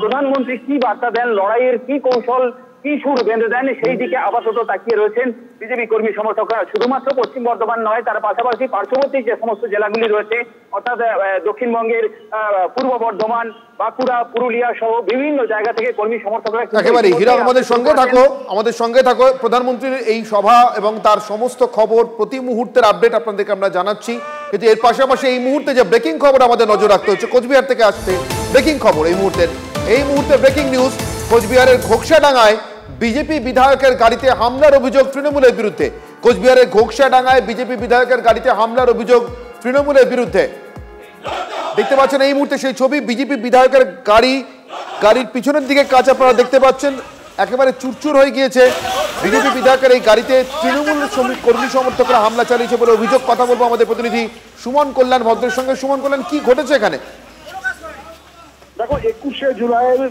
প্রধানমন্ত্রী কি বার্তা দেন, লড়াইয়ের কি কৌশল, কি সুর বেঁধে দেন, সেই দিকে আপাতত তাকিয়ে রয়েছেন বিজেপি কর্মী সমর্থকরা। শুধুমাত্র পশ্চিম বর্ধমান নয়, তার পাশাপাশি পার্শ্ববর্তী যে সমস্ত জেলাগুলি রয়েছে, অর্থাৎ দক্ষিণবঙ্গের পূর্ব বর্ধমান, বাঁকুড়া, পুরুলিয়া সহ বিভিন্ন জায়গা থেকে কর্মী সমর্থকরা। একেবারে হীরক, আমাদের সঙ্গে থাকো। প্রধানমন্ত্রীর এই সভা এবং তার সমস্ত খবর, প্রতি মুহূর্তের আপডেট আপনাদেরকে আমরা জানাচ্ছি, কিন্তু এর পাশাপাশি এই মুহূর্তে যে ব্রেকিং খবর আমাদের নজর রাখতে হচ্ছে, কোচবিহার থেকে আসছে ব্রেকিং খবর। এই মুহূর্তে ব্রেকিং নিউজ, কোচবিহারের ঘোকসাডাঙ্গায় বিজেপি বিধায়কের গাড়িতে হামলার অভিযোগ তৃণমূলের বিরুদ্ধে। কোচবিহারের ঘোকসাডাঙ্গায় বিজেপি বিধায়কের গাড়িতে হামলার অভিযোগ তৃণমূলের বিরুদ্ধে। দেখতে পাচ্ছেন এই মুহূর্তে সেই ছবি, বিজেপি বিধায়কের গাড়ির পিছনের দিকে কাজ আপনারা দেখতে পাচ্ছেন। একেবারে চুরচুর হয়ে গিয়েছে। বিজেপি বিধায়কের এই গাড়িতে তৃণমূল কর্মী সমর্থকরা হামলা চালিয়েছে বলে অভিযোগ। কথা বলবো আমাদের প্রতিনিধি সুমন কল্যাণ ভদ্রের সঙ্গে। সুমন কল্যাণ, কি ঘটেছে এখানে? দেখো, 21শে জুলাইয়ের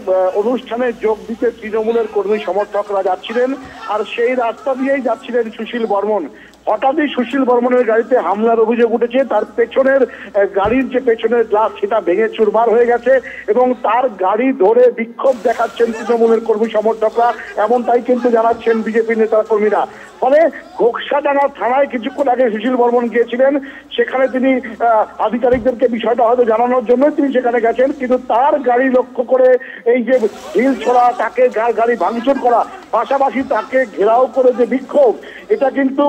অনুষ্ঠানে যোগ দিতে তৃণমূলের কর্মী সমর্থকরা যাচ্ছিলেন, আর সেই রাস্তা দিয়েই যাচ্ছিলেন সুশীল বর্মন। হঠাৎই সুশীল বর্মনের গাড়িতে হামলার অভিযোগ উঠেছে। তার পেছনের গাড়ির যে পেছনের গ্লাস সেটা ভেঙে চুরমার হয়ে গেছে এবং তার গাড়ি ধরে বিক্ষোভ দেখাচ্ছেন তৃণমূলের কর্মী সমর্থকরা, এমনটাই কিন্তু জানাচ্ছেন বিজেপি নেতা কর্মীরা। ফলে ঘোকসাডাঙ্গা থানায় কিছুক্ষণ আগে সুশীল বর্মন গিয়েছিলেন, সেখানে তিনি আধিকারিকদেরকে বিষয়টা হয়তো জানানোর জন্য তিনি সেখানে গেছেন, কিন্তু তার গাড়ি লক্ষ্য করে এই যে ঢিল ছোড়া, তাকে গাড়ি ভাঙচুর করা, পাশাপাশি তাকে ঘেরাও করে যে বিক্ষোভ, এটা কিন্তু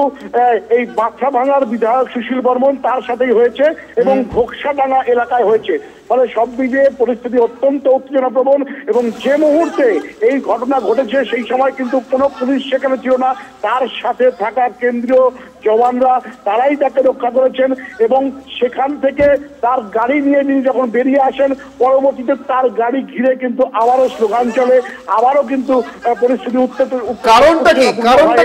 এই মাথা ভাঙার বিধায়ক সুশীল বর্মন তার সাথেই হয়েছে এবং ঘোকসাডাঙ্গা এলাকায় হয়েছে। ফলে সব মিলিয়ে পরিস্থিতি অত্যন্ত উত্তেজনাপ্রবণ এবং যে মুহূর্তে এই ঘটনা ঘটেছে সেই সময় কিন্তু কোনো পুলিশ সেখানে ছিল না। তার সাথে থাকা কেন্দ্রীয় জওয়ানরা তারাই তাকে রক্ষা করেছেন এবং সেখান থেকে তার গাড়ি নিয়ে তিনি যখন বেরিয়ে আসেন, পরবর্তীতে তার গাড়ি ঘিরে কিন্তু আবারও স্লোগান চলে, আবারও কিন্তু পরিস্থিতি কারণটা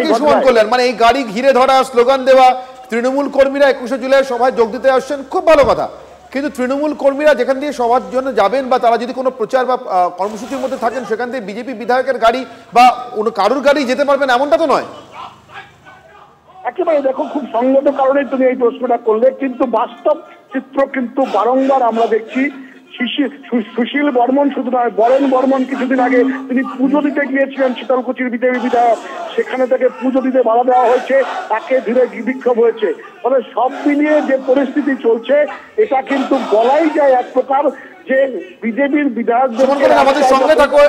কি সুমন করলেন? মানে এই গাড়ি ঘিরে ধরা, স্লোগান দেওয়া, তৃণমূল কর্মীরা 21শে জুলাই সভায় যোগ দিতে আসছেন, খুব ভালো কথা, কিন্তু তৃণমূল কর্মীরা যেখান দিয়ে সবার জন্য যাবেন বা তারা যদি কোনো প্রচার বা কর্মসূচির মধ্যে থাকেন, সেখান থেকে বিজেপি বিধায়কের গাড়ি বা কারুর গাড়ি যেতে পারবেন এমনটা তো নয়। একেবারে দেখো, খুব সঙ্গত কারণে তুমি এই প্রশ্নটা করলে, কিন্তু বাস্তব চিত্র কিন্তু বারংবার আমরা দেখছি। সুশীল বর্মন শুধু নয়, বরেন বর্মন কিছুদিন আগে তিনি পুজো দিতে গিয়েছিলেন শীতলকুচির বিজেপি বিধায়ক, সেখানে তাকে পুজো দিতে বাধা দেওয়া হয়েছে, তাকে ধীরে বিক্ষোভ হয়েছে। ফলে সব মিলিয়ে যে পরিস্থিতি চলছে, এটা কিন্তু বলাই যায় এক প্রকার যে বিজেপির বিধায়ক। আমাদের সঙ্গে থাকো,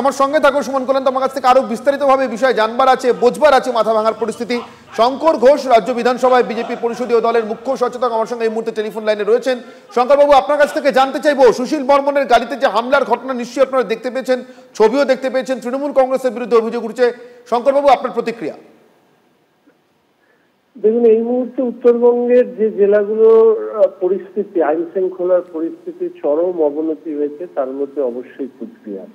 আমার সঙ্গে থাকো সুমন কল্যাণ, তোমার কাছ থেকে আরো বিস্তারিতভাবে বিষয় জানবার আছে, বোঝবার আছে মাথা ভাঙার পরিস্থিতি। শঙ্কর ঘোষ রাজ্য বিধানসভায় বিজেপি পরিষদীয় দলের মুখ্য সচেতক আমার সঙ্গে এই মুহূর্তে টেলিফোন লাইনে রয়েছেন। শঙ্করবাবু, আপনার কাছ থেকে জানতে চাইবো, সুশীল বর্মনের গাড়িতে যে হামলার ঘটনা নিশ্চয়ই আপনারা দেখতে পেয়েছেন, ছবিও দেখতে পেয়েছেন, তৃণমূল কংগ্রেসের বিরুদ্ধে অভিযোগ উঠছে। শঙ্করবাবু, আপনার প্রতিক্রিয়া? দেখুন, এই মুহূর্তে উত্তরবঙ্গের যে জেলাগুলোর পরিস্থিতি, আইন শৃঙ্খলার পরিস্থিতি চরম অবনতি হয়েছে, তার মধ্যে অবশ্যই কুচবিহার।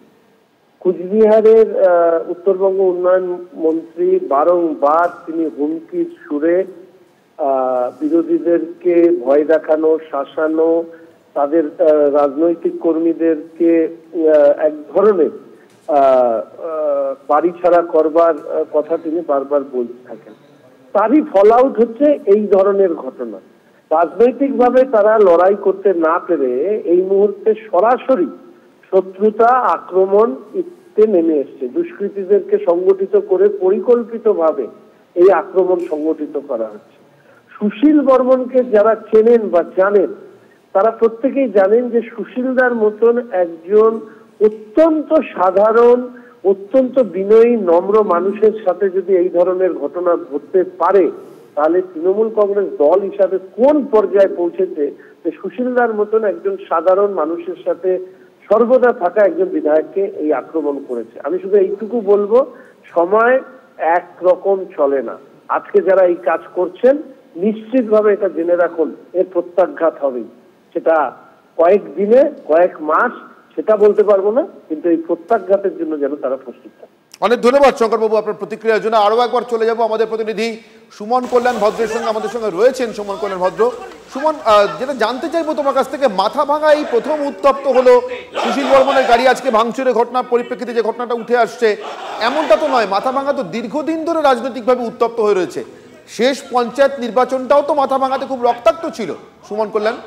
কুচবিহারের উত্তরবঙ্গ উন্নয়ন মন্ত্রী বারংবার তিনি হুমকির সুরে বিরোধীদেরকে ভয় দেখানো, শাসানো, তাদের রাজনৈতিক কর্মীদেরকে এক ধরনের বাড়ি ছাড়া করবার কথা তিনি বারবার বলতে থাকেন। তারই ফল আউট হচ্ছে এই ধরনের ঘটনা। রাজনৈতিকভাবে তারা লড়াই করতে না পেরে এই মুহূর্তে সরাসরি শত্রুতা, আক্রমণ ইত্যাদি নেমে এসছে। দুষ্কৃতীদেরকে সংগঠিত করে পরিকল্পিতভাবে এই আক্রমণ সংগঠিত করা হচ্ছে। সুশীল বর্মনকে যারা চেনেন বা জানেন, তারা প্রত্যেকেই জানেন যে সুশীলদার মতন একজন অত্যন্ত সাধারণ, অত্যন্ত বিনয়ী, নম্র মানুষের সাথে যদি এই ধরনের ঘটনা ঘটতে পারে, তাহলে তৃণমূল কংগ্রেস দল হিসাবে কোন পর্যায়ে পৌঁছেছে যে সুশীলদার মতন একজন সাধারণ মানুষের সাথে সর্বদা থাকা একজন বিধায়ককে এই আক্রমণ করেছে। আমি শুধু এইটুকু বলবো, সময় একরকম চলে না। আজকে যারা এই কাজ করছেন, নিশ্চিতভাবে এটা জেনে রাখুন, এর প্রত্যাঘাত হবেই। সেটা কয়েক দিনে, কয়েক মাস, সেটা বলতে পারবো না, কিন্তু এই প্রত্যাঘাতের জন্য যেন তারা প্রস্তুত থাকে। অনেক ধন্যবাদ শঙ্করবাবু আপনার প্রতিক্রিয়ার জন্য। আরো একবার চলে যাব আমাদের প্রতিনিধি সুমন কল্যাণ ভদ্রের সঙ্গে। আমাদের সঙ্গে রয়েছেন সুমন কল্যাণ ভদ্র। সুমন, যেটা জানতে চাইবো তোমার কাছ থেকে, মাথা ভাঙা এই প্রথম উত্তপ্ত হলো সুশীল বর্মনের গাড়ি আজকে ভাঙচুরের ঘটনার পরিপ্রেক্ষিতে যে ঘটনাটা উঠে আসছে, এমনটা তো নয়। মাথা ভাঙা তো দীর্ঘদিন ধরে রাজনৈতিকভাবে উত্তপ্ত হয়ে রয়েছে। শেষ পঞ্চায়েত নির্বাচনটাও তো মাথা ভাঙাতে খুব রক্তাক্ত ছিল। সুমন কল্যাণ,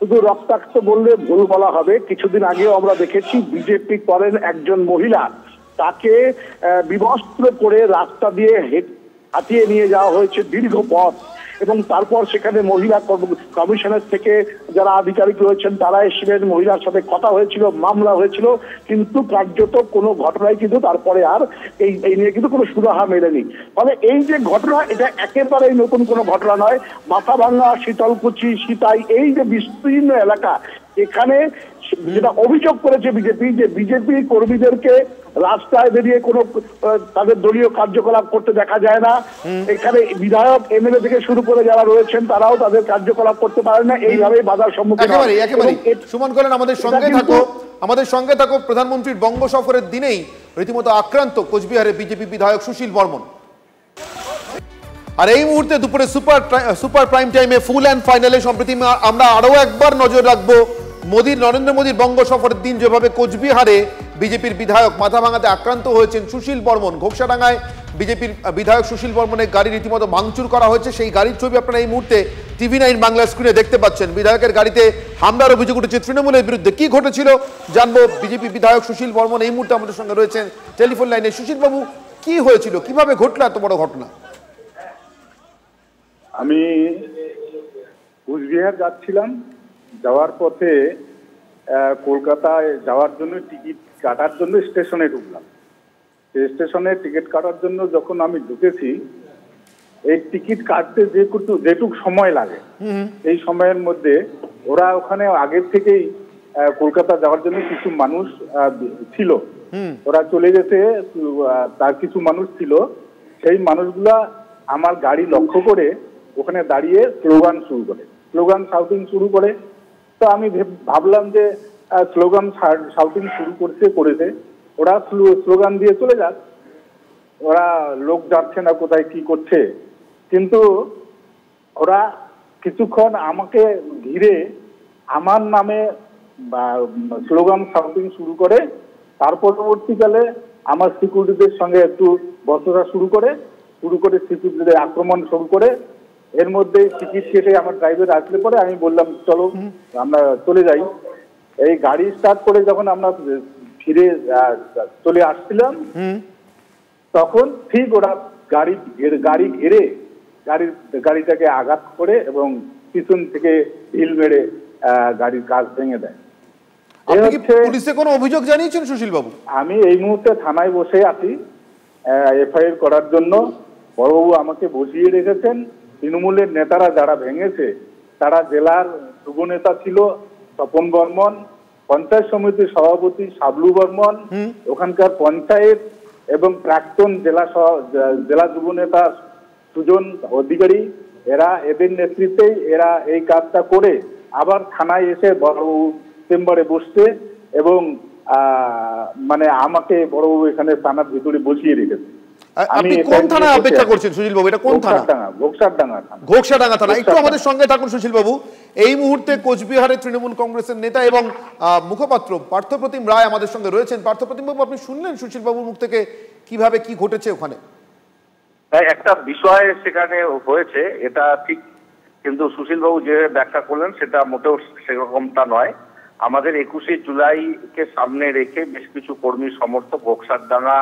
শুধু রক্তাক্ত বললে ভুল বলা হবে। কিছুদিন আগেও আমরা দেখেছি বিজেপি করেন একজন মহিলা, তাকে বিবস্ত্র করে রাস্তা দিয়ে হাতিয়ে নিয়ে যাওয়া হয়েছে দীর্ঘ পথ, এবং তারপর সেখানে মহিলা কমিশনের থেকে যারা আধিকারিক রয়েছেন তারা এসেছিলেন, মহিলার সাথে কথা হয়েছিল, মামলা হয়েছিল, কিন্তু কার্যত কোনো ঘটনায় কিন্তু তারপরে আর এই নিয়ে কিন্তু কোনো সুরাহা মেলেনি। ফলে এই যে ঘটনা, এটা একেবারেই নতুন কোনো ঘটনা নয়। মাথাভাঙ্গা, শীতলকুচি, সিতাই, এই যে বিস্তীর্ণ এলাকা, এখানে যেটা অভিযোগ করেছে বিজেপি, যে বিজেপি কর্মীদেরকে রাস্তায় বেরিয়ে কোনো তাদের দলীয় কার্যকলাপ করতে দেখা যায় না। এখানে বিধায়ক, এমএলএ থেকে শুরু করে যারা রয়েছেন তারাও তাদের কার্যকলাপ করতে পারে না, এইভাবেই বাধার সম্মুখীন হয়। একেবারে সুমন কল্যাণ, আমাদের সঙ্গে থাকো। প্রধানমন্ত্রীর বঙ্গ সফরের দিনেই রীতিমতো আক্রান্ত কোচবিহারের বিজেপি বিধায়ক সুশীল বর্মন। আর এই মুহূর্তে দুপুরে সুপার প্রাইম টাইমে ফুল অ্যান্ড ফাইনালে সম্প্রতি আমরা আরো একবার নজর রাখবো নরেন্দ্র মোদীর বঙ্গ সফরের দিন যেভাবে কোচবিহারে বিজেপির বিধায়ক মাথা ভাঙাতে আক্রান্ত হয়েছেন সুশীল বর্মন। ঘোকসাডাঙ্গায় বিজেপির বিধায়ক সুশীল বর্মনের গাড়ি রীতিমতো ভাঙচুর করা হয়েছে। সেই গাড়ির ছবি আপনারা এই মুহূর্তে TV9 বাংলা স্ক্রিনে দেখতে পাচ্ছেন। বিধায়কের গাড়িতে হামলার অভিযোগ উঠেছে তৃণমূলের বিরুদ্ধে। কি ঘটেছিল জানবো। বিজেপি বিধায়ক সুশীল বর্মন এই মুহূর্তে আমাদের সঙ্গে রয়েছেন টেলিফোন লাইনে। সুশীল বাবু, কি হয়েছিল, কিভাবে ঘটলো এত বড় ঘটনা? আমি কুচবিহার যাচ্ছিলাম, যাওয়ার পথে কলকাতায় যাওয়ার জন্য টিকিট কাটার জন্য স্টেশনে ঢুকলাম। স্টেশনে টিকিট কাটার জন্য যখন আমি ঢুকেছি, এই টিকিট কাটতে যেটুক সময় লাগে এই সময়ের মধ্যে ওরা ওখানে আগের থেকেই কলকাতা যাওয়ার জন্য কিছু মানুষ ছিল, ওরা চলে গেছে। তার কিছু মানুষ ছিল, সেই মানুষগুলা আমার গাড়ি লক্ষ্য করে ওখানে দাঁড়িয়ে স্লোগান শাউটিং শুরু করে। তো আমি ভাবলাম যে স্লোগান শাউটিং শুরু করেছে, ওরা স্লোগান দিয়ে চলে যাক, ওরা লোক যাচ্ছে না কোথায় কি করছে। কিন্তু ওরা কিছুক্ষণ আমাকে ঘিরে আমার নামে স্লোগান শাউটিং শুরু করে। তার পরবর্তীকালে আমার সিকিউরিটিদের সঙ্গে একটু বচসা শুরু করে সিকিউরিটিদের আক্রমণ শুরু করে। এর মধ্যে টিকিট কেটে আমার ড্রাইভার আসলে পরে আমি বললাম চলো আমরা চলে যাই। এই গাড়ি স্টার্ট করে যখন আমরা ফিরে চলে আসছিলাম, তখন ঠিক ওরা গাড়ি ঘিরে গাড়িটাকে আঘাত করে এবং পিছন থেকে ঢিল মেরে গাড়ির কাঁচ ভেঙে দেয়। পুলিশে কোনো অভিযোগ জানিয়েছেন সুশীল বাবু? আমি এই মুহূর্তে থানায় বসে আছি FIR করার জন্য। বড়বাবু আমাকে বসিয়ে রেখেছেন। তৃণমূলের নেতারা যারা ভেঙেছে তারা জেলার যুব নেতা ছিল তপন বর্মন, পঞ্চায়েত সমিতির সভাপতি সাবলু বর্মন, ওখানকার পঞ্চায়েত এবং প্রাক্তন জেলা যুব নেতা সুজন অধিকারী, এদের নেতৃত্বেই এরা এই কাজটা করে আবার থানায় এসে বড়বাবু চেম্বারে বসছে এবং মানে আমাকে বড়বাবু এখানে থানার ভিতরে বসিয়ে রেখেছে। আপনি কোন থানায় অপেক্ষা করছেন সুশীল বাবু? এটা কোন থানা? ঘোকসাডাঙ্গা থানা। একটু আমাদের সঙ্গে থাকুন সুশীল বাবু। এই মুহূর্তে কোচবিহারের তৃণমূল কংগ্রেসের নেতা এবং মুখপাত্র পার্থপ্রতিম রায় আমাদের সঙ্গে রয়েছেন। পার্থপ্রতিম বাবু, আপনি শুনলেন সুশীল বাবুর মুখ থেকে কিভাবে কি ঘটেছে ওখানে? একটা বিষয় সেখানে হয়েছে, এটা ঠিক, কিন্তু সুশীল বাবু যে ব্যাখ্যা করলেন সেটা মোটেও সেরকমটা নয়। আমাদের 21শে জুলাইকে সামনে রেখে বেশ কিছু কর্মী সমর্থক ঘোকসাডাঙ্গা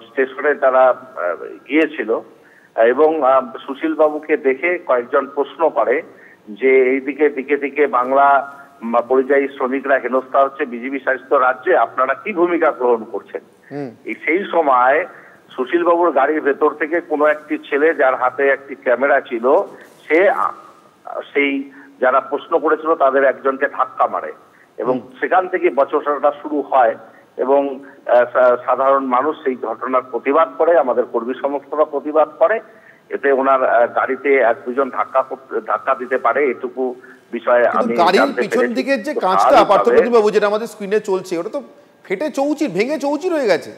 স্টেশনে তারা গিয়েছিল এবং সুশীল বাবুকে দেখে কয়েকজন প্রশ্ন করে যে এইদিকে দিকে বাংলা পরিযায়ী শ্রমিকরা হেনস্থা হচ্ছে বিজেপি শাসিত রাজ্যে, আপনারা কি ভূমিকা গ্রহণ করছেন? সেই সময় সুশীল বাবুর গাড়ির ভেতর থেকে কোনো একটি ছেলে যার হাতে একটি ক্যামেরা ছিল, সে সেই যারা প্রশ্ন করেছিল তাদের একজনকে ধাক্কা মারে এবং সেখান থেকে বচসাটা শুরু হয় এবং সাধারণ মানুষ সেই ঘটনার প্রতিবাদ করে, আমাদের কর্মী সমর্থকরা প্রতিবাদ করে। এতে ওনার গাড়িতে 1-2 জন ধাক্কা দিতে পারে, এটুকু বিষয়ে আমি গাড়ির পিছন দিকের যে কাঁচটা পার্থপ্রতিম বাবু যেটা আমাদের স্ক্রিনে চলছে, ওটা তো ফেটে ভেঙে চৌচির হয়ে গেছে।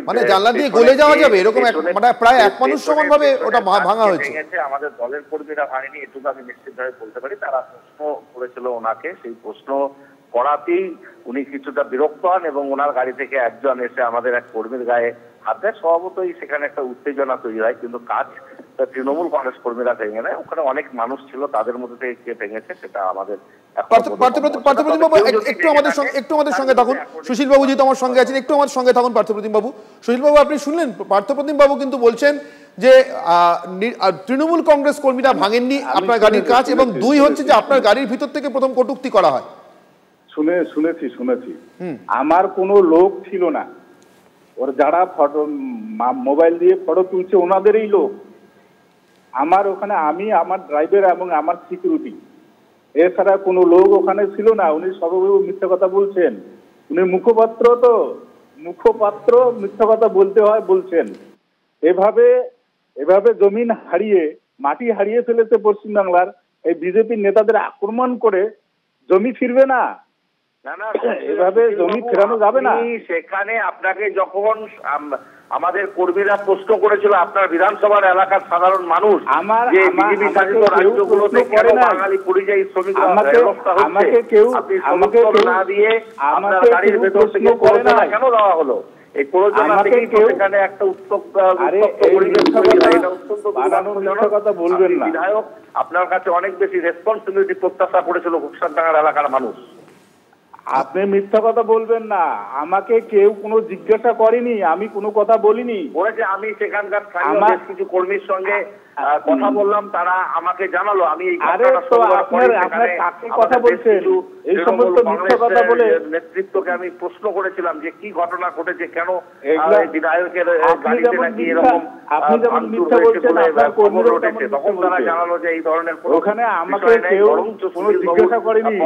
মানে জানলা দিয়ে গলে যাওয়া যাবে এরকম মানে প্রায় এক মানুষ সমান ভাবে ওটা ভাঙা হয়েছে। আমাদের দলের কর্মীরা ভাঙেনি, এটুকু আমি নিশ্চিতভাবে বলতে পারি। তারা প্রশ্ন করেছিল ওনাকে, সেই প্রশ্ন করাতেই উনি কিছুটা বিরক্ত হন এবং ওনার গাড়ি থেকে একজন এসে আমাদের এক কর্মীর গায়ে হাত দেয়। স্বভাবতই সেখানে একটা উত্তেজনা তৈরি হয়, কিন্তু কাজ তৃণমূল কংগ্রেস কর্মীরা ভেঙে নেয়। ওখানে অনেক মানুষ ছিল, তাদের মধ্যে থেকে কে ভেঙেছে সেটা আমাদের পার্থপ্রতিম বাবু একটু আমাদের সঙ্গে থাকুন। সুশীল বাবু যেহেতু আমার সঙ্গে আছেন, একটু আমাদের সঙ্গে থাকুন পার্থপ্রতিম বাবু। সুশীল বাবু, আপনি শুনলেন পার্থপ্রতিম বাবু কিন্তু বলছেন যে তৃণমূল কংগ্রেস কর্মীরা ভাঙেননি আপনার গাড়ির কাজ, এবং 2 হচ্ছে যে আপনার গাড়ির ভিতর থেকে প্রথম কটূক্তি করা হয়। শুনেছি আমার কোনো লোক ছিল না, ওর যারা ফটো মোবাইল দিয়ে ফটো তুলছে ওনাদেরই লোক। আমার ওখানে আমি, আমার ড্রাইভার এবং আমার সিকিউরিটি, এছাড়া কোনো লোক ওখানে ছিল না। উনি সর্বভাবে মিথ্যা কথা বলছেন। উনি মুখপাত্র, তো মুখপাত্র মিথ্যা কথা বলতে হয় বলছেন। এভাবে জমিন হারিয়ে মাটি হারিয়ে ফেলেছে পশ্চিমবাংলার। এই বিজেপির নেতাদের আক্রমণ করে জমি ফিরবে না, না না, এভাবে জমি ফেরানো যাবে না। সেখানে আপনাকে যখন আমাদের কর্মীরা প্রশ্ন করেছিল আপনার বিধানসভার এলাকার সাধারণ মানুষ যে বিজেপি শাসিত রাজ্যগুলোতে কেন বাঙালি পরিযায়ী শ্রমিকরা হেনস্থা হচ্ছে, আপনি সমর্থন না দিয়ে আপনার গাড়ির ভেতর থেকে প্ররোচনা কেন দেওয়া হলো? এই প্ররোচনা থেকেই তো সেখানে একটা উত্তপ্ত পরিবেশ তৈরি হয়। এটা অত্যন্ত বিধায়ক আপনার কাছে অনেক বেশি রেসপন্সিবিলিটি প্রত্যাশা করেছিল ঘোষাডাঙ্গার এলাকার মানুষ। আপনি মিথ্যা কথা বলবেন না, আমাকে কেউ কোনো জিজ্ঞাসা করেনি, আমি কোনো কথা বলিনি। বলেছে আমি সেখানকার স্থানীয় বেশ কিছু কর্মীর সঙ্গে কথা বললাম, তারা আমাকে জানালো আমি এই কথা বলছেন এই সমস্ত মিথ্যা কথা বলে নেতৃত্বকে আমি প্রশ্ন করেছিলাম যে কি ঘটনা ঘটেছে, কেন বিধায়কের গাড়িতে নাকি এরকম মিথ্যা বলছেন আপনার কর্মীরা উঠেছে, তখন তারা জানালো যে এই ধরনের ওখানে আমাকে কেউ কোনো জিজ্ঞাসা করেনি।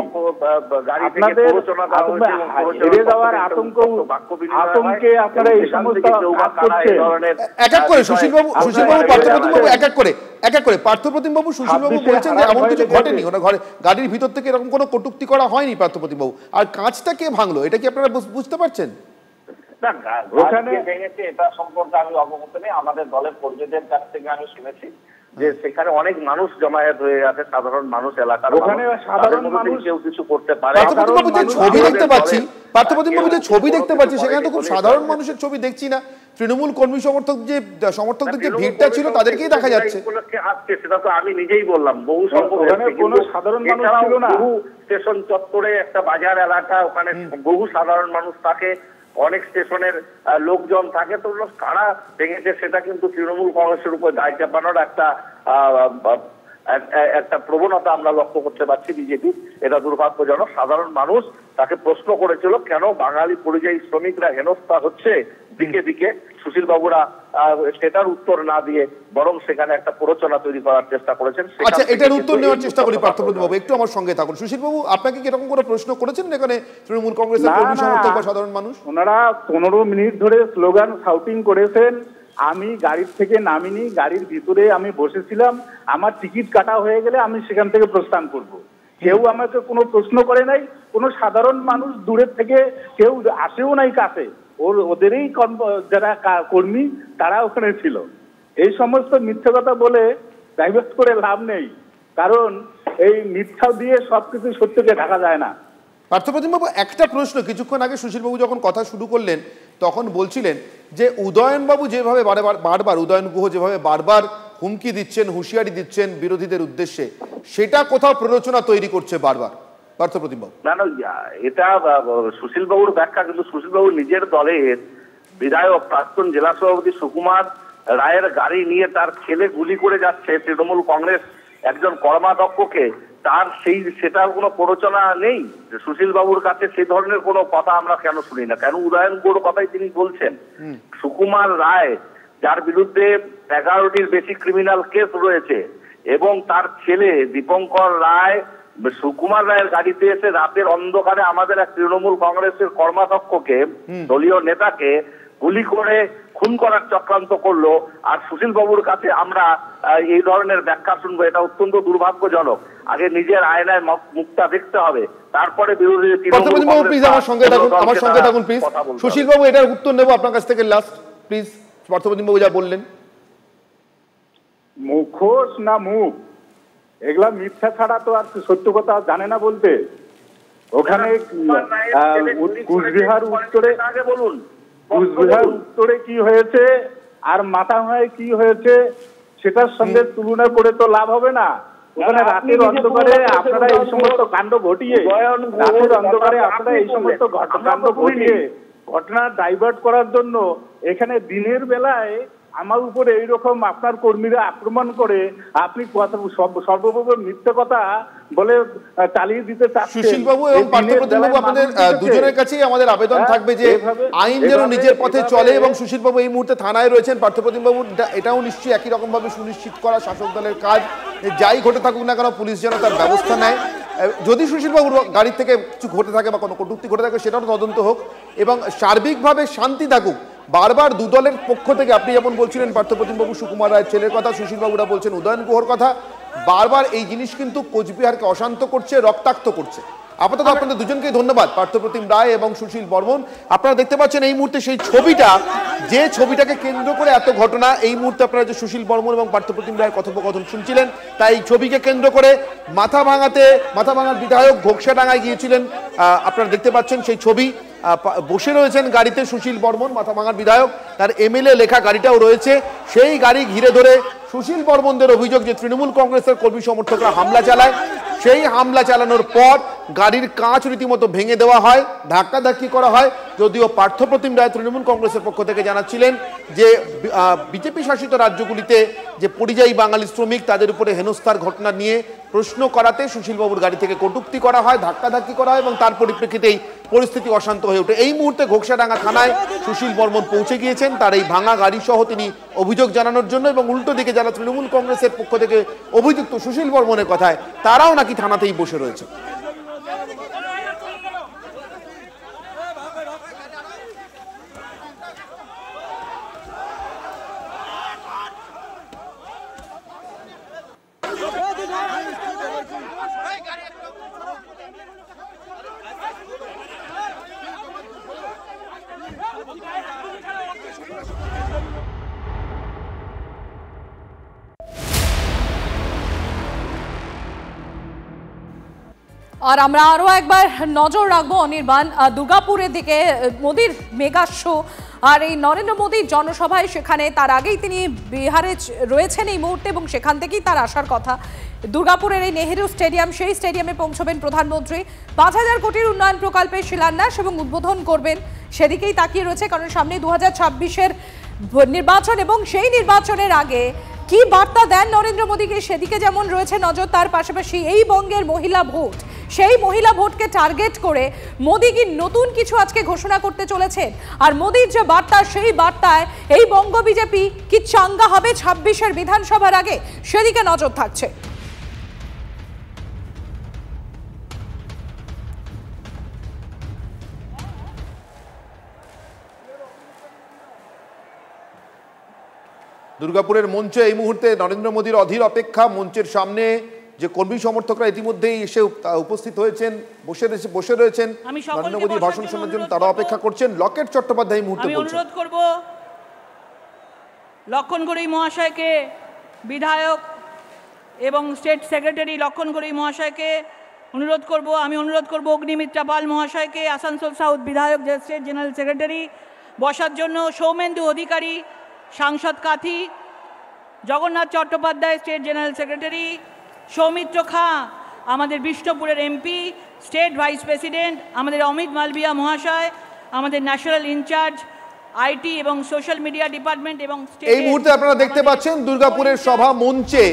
গাড়ি থেকে প্ররোচনা দেওয়া হয়েছে, হেরে যাওয়ার আতঙ্কে আপনারা এই সমস্ত কাজ করছেন। এক এক করে সুশীলবাবু পার্থপ্রতিমবাবু এক এক করে পার্থপ্রতিমবাবু সুশীলবাবু বলছেন যে এমন কিছু ঘটেনি, ওনার ঘরে গাড়ির ভিতর থেকে এরকম কোনো কটূক্তি করা হয়নি পার্থপ্রতিমবাবু। আর কাঁচটা কে ভাঙলো এটা কি আপনারা বুঝতে পারছেন? না, ওখানে ভেঙেছে এটা সম্পর্কে আমি অবগত নেই। আমাদের দলের কর্মীদের কাছ থেকে আমি শুনেছি যে সেখানে অনেক মানুষ জমায়েত হয়ে আছে, সাধারণ মানুষ এলাকার, ওখানে সাধারণ মানুষ কেউ কিছু করতে পারে। পার্থপ্রতিমবাবু যে ছবি দেখতে পাচ্ছি, পার্থপ্রতিমবাবু যে ছবি দেখতে পাচ্ছি সেখানে তো খুব সাধারণ মানুষের ছবি দেখছি না, তৃণমূল কর্মী সমর্থকদের যে ভিড়টা ছিল তাদেরকেই দেখা যাচ্ছে। সেটা তো আমি নিজেই বললাম, বহু সংখ্যক সাধারণ মানুষ ছিল না। বহু স্টেশন চত্বরে একটা বাজার এলাকা, ওখানে বহু সাধারণ মানুষ থাকে, অনেক স্টেশনের লোকজন থাকে, তো কারা ভেঙেছে সেটা কিন্তু তৃণমূল কংগ্রেসের উপর দায় চাপানোর একটা প্রবণতা আমরা লক্ষ্য করতে পারছি বিজেপি। এটা দুর্ভাগ্যজনক। সাধারণ মানুষ তাকে প্রশ্ন করেছিল কেন বাঙালি পরিযায়ী শ্রমিকরা হেনস্থা হচ্ছে দিকে দিকে, সুশীল বাবুরা সেটার উত্তর না দিয়ে বরং সেখানে একটা প্ররোচনা তৈরি করার চেষ্টা করেছেন। আচ্ছা, এটার উত্তর নেওয়ার চেষ্টা করি পার্থপ্রতিম বাবু, একটু আমার সঙ্গে থাকুন। সুশীল বাবু, আপনাকে কি এরকম কোনো প্রশ্ন করেছেন এখানে তৃণমূল কংগ্রেসের কর্মী সমর্থক বা সাধারণ মানুষ? ওনারা 15 মিনিট ধরে স্লোগান শাউটিং করেছেন, আমি গাড়ির থেকে নামিনি, গাড়ির ভিতরে আমি বসেছিলাম, আমার টিকিট কাটা হয়ে গেলে আমি সেখান থেকে প্রস্থান করব। কেউ আমাকে কোনো প্রশ্ন করে নাই, কোনো সাধারণ মানুষ দূরের থেকে কেউ আসেও নাই কাছে, ওদেরই যারা কর্মী তারা ওখানে ছিল। এই সমস্ত মিথ্যা কথা বলে ডাইভার্ট করে লাভ নেই, কারণ এই মিথ্যা দিয়ে সবকিছু সত্যকে ঢাকা যায় না। পার্থপ্রতিম বাবু, একটা প্রশ্ন, কিছুক্ষণ আগে সুশীলবাবু যখন কথা শুরু করলেন তখন বলছিলেন যে উদয়নবাবু যেভাবে বারবার উদয়ন গুহ যেভাবে বারবার হুমকি দিচ্ছেন, হুঁশিয়ারি দিচ্ছেন বিরোধীদের উদ্দেশ্যে, সেটা কোথাও প্ররোচনা তৈরি করছে বারবার পার্থপ্রতিম বাবু। না না, এটা সুশীল বাবুর ব্যাখ্যা, কিন্তু সুশীল বাবু নিজের দলের বিধায়ক প্রাক্তন জেলা সভাপতি সুকুমার রায়ের গাড়ি নিয়ে তার ছেলে গুলি করে যাচ্ছে তৃণমূল কংগ্রেস একজন কর্মাধ্যক্ষকে, তার সেটার কোনো প্ররোচনা নেই। সুশীল বাবুর কাছে সেই ধরনের কোনো কথা আমরা কেন শুনি না? কেন উদয়ন গুহর কথাই তিনি বলছেন? সুকুমার রায়, যার বিরুদ্ধে 11টির বেশি ক্রিমিনাল কেস রয়েছে, এবং তার ছেলে দীপঙ্কর রায় সুকুমার রায়ের গাড়িতে এসে রাতের অন্ধকারে আমাদের এক তৃণমূল কংগ্রেসের কর্মাধ্যক্ষকে, দলীয় নেতাকে গুলি করে খুন করার চক্রান্ত করলো। আর সুশীল বাবুর কাছে আমরা এই ধরনের ব্যাখ্যা শুনবো, এটা অত্যন্ত দুর্ভাগ্যজনক। আগে নিজের আয়নায় মুখটা দেখতে হবে, তারপরে বিরোধী। আমার সঙ্গে থাকুন প্লিজ। সুশীল বাবু, এটার উত্তর নেবো আপনার কাছ থেকে লাস্ট প্লিজ। পার্থপ্রতিম বাবু যা বললেন, মুখোশ না মুখ, এগুলা মিথ্যা ছাড়া তো আর সত্য কথা জানে না বলতে। ওখানে কুচবিহার উত্তরে কি হয়েছে আর মাথাভাঙায় কি হয়েছে সেটার সঙ্গে তুলনা করে তো লাভ হবে না। ওখানে রাতের অন্ধকারে আপনারা এই সমস্ত কাণ্ড ঘটিয়ে ঘটনা ডাইভার্ট করার জন্য এখানে দিনের বেলায় আমার উপরে এইরকম আপনার কর্মীরা আক্রমণ করে আপনি সর্বপ্রথম মিথ্যে কথা বলে চালিয়ে দিতে চাচ্ছেন। সুশীল বাবু এবং পার্থপ্রতিম বাবু, আপনাদের দুজনের কাছেই আমাদের আবেদন থাকবে যে আইন যেন নিজের পথে চলে, এবং সুশীল বাবু এই মুহূর্তে থানায় রয়েছেন, পার্থপ্রতিম বাবু এটাও নিশ্চয়ই একই রকম ভাবে সুনিশ্চিত করা শাসক দলের কাজ, যাই ঘটে থাকুক না কেন পুলিশ যেন তার ব্যবস্থা নেয়। যদি সুশীল বাবুর গাড়ির থেকে কিছু ঘটে থাকে বা কোনো কটূক্তি ঘটে থাকে সেটাও তদন্ত হোক, এবং সার্বিকভাবে শান্তি থাকুক। বারবার দু দলের পক্ষ থেকে আপনি যেমন বলছিলেন পার্থপ্রতিম বাবু সুকুমার রায়ের ছেলের কথা, সুশীল বাবুরা বলছেন উদয়ন গুহর কথা, বারবার এই জিনিস কিন্তু কোচবিহারকে অশান্ত করছে, রক্তাক্ত করছে। আপাতত আপনাদের দুজনকেই ধন্যবাদ, পার্থপ্রতিম রায় এবং সুশীল বর্মন। আপনারা দেখতে পাচ্ছেন এই মুহূর্তে সেই ছবিটা, যে ছবিটাকে কেন্দ্র করে এত ঘটনা। এই মুহূর্তে আপনারা যে সুশীল বর্মন এবং পার্থপ্রতিম রায়ের কথোপকথন শুনছিলেন, তাই এই ছবিকে কেন্দ্র করে মাথাভাঙার বিধায়ক ঘোকসাডাঙ্গায় গিয়েছিলেন। আপনারা দেখতে পাচ্ছেন সেই ছবি, বসে রয়েছেন গাড়িতে সুশীল বর্মন, মাথাভাঙার বিধায়ক, তার এমএলএ লেখা গাড়িটাও রয়েছে। সেই গাড়ি ঘিরে ধরে সুশীল বর্মনদের অভিযোগ যে তৃণমূল কংগ্রেসের কর্মী সমর্থকরা হামলা চালায়। সেই হামলা চালানোর পর গাড়ির কাঁচ রীতিমতো ভেঙে দেওয়া হয়, ধাক্কাধাক্কি করা হয়। যদিও পার্থপ্রতিম রায় তৃণমূল কংগ্রেসের পক্ষ থেকে জানাচ্ছিলেন যে বিজেপি শাসিত রাজ্যগুলিতে যে পরিযায়ী বাঙালি শ্রমিক তাদের উপরে হেনস্থার ঘটনা নিয়ে প্রশ্ন করাতে সুশীলবাবুর গাড়ি থেকে কটূক্তি করা হয়, ধাক্কাধাক্কি করা হয় এবং তার পরিপ্রেক্ষিতেই পরিস্থিতি অশান্ত হয়ে ওঠে। এই মুহূর্তে ঘোকসাডাঙ্গা থানায় সুশীল বর্মন পৌঁছে গিয়েছেন তার এই ভাঙা গাড়ি সহ তিনি অভিযোগ জানানোর জন্য, এবং উল্টো দিকে যারা তৃণমূল কংগ্রেসের পক্ষ থেকে অভিযুক্ত সুশীল বর্মনের কথায় তারাও নাকি থানাতেই বসে রয়েছে। আর আমরা আরো একবার নজর রাখবো অনির্বাণ দুর্গাপুরের দিকে, মোদির মেগা শো আর এই নরেন্দ্র মোদীর জনসভায়, সেখানে তার আগেই তিনি বিহারে রয়েছেন এই মুহূর্তে এবং সেখান থেকেই তার আসার কথা। দুর্গাপুরের এই নেহেরু স্টেডিয়াম, সেই স্টেডিয়ামে পৌঁছবেন প্রধানমন্ত্রী। ৫,০০০ কোটির উন্নয়ন প্রকল্পের শিলান্যাস এবং উদ্বোধন করবেন, সেদিকেই তাকিয়ে রয়েছে, কারণ সামনে 2026-এর নির্বাচন এবং সেই নির্বাচনের আগে কি বার্তা দেন নরেন্দ্র মোদীকে সেদিকে যেমন রয়েছে নজর, তার পাশাপাশি এই বঙ্গের মহিলা ভোট, সেই মহিলা ভোটকে টার্গেট করে মোদী কি নতুন কিছু আজকে ঘোষণা করতে চলেছেন। আর মোদীর যে বার্তা, সেই বার্তায় এই বঙ্গ বিজেপি কি চাঙ্গা হবে 26-এর বিধানসভার আগে, সেদিকে নজর থাকছে। দুর্গাপুরের মঞ্চে এই মুহূর্তে নরেন্দ্র মোদীর অধীর অপেক্ষা। মঞ্চের সামনে যে কর্মী সমর্থকরা ইতিমধ্যেই এসে উপস্থিত হয়েছেন, বসে রয়েছেন নরেন্দ্র মোদীর ভাষণ শোনার জন্য, তারা অপেক্ষা করছেন। লকেট চট্টোপাধ্যায় এই মুহূর্তে অনুরোধ করব লক্ষণ গড়ুই মহাশয়কে, বিধায়ক এবং স্টেট সেক্রেটারি লক্ষণ গড়ুই মহাশয়কে অনুরোধ করব। আমি অনুরোধ করব অগ্নিমিত্রা পাল মহাশয়কে, আসানসোল সাউথ বিধায়ক, স্টেট জেনারেল সেক্রেটারি, বসার জন্য। সৌমেন্দু অধিকারী, সাংসদ Kanthi, Jagannath Chattopadhyay, state general secretary, Soumitra Khan, আমাদের বিষ্ণুপুরের এমপি, স্টেট ভাইস প্রেসিডেন্ট, আমাদের অমিত মালভিয়া মহাশয়, আমাদের ন্যাশনাল ইনচার্জ আইটি এবং সোশ্যাল মিডিয়া ডিপার্টমেন্ট। এবং এই মুহূর্তে আপনারা দেখতে পাচ্ছেন দুর্গাপুরের সভা মঞ্চে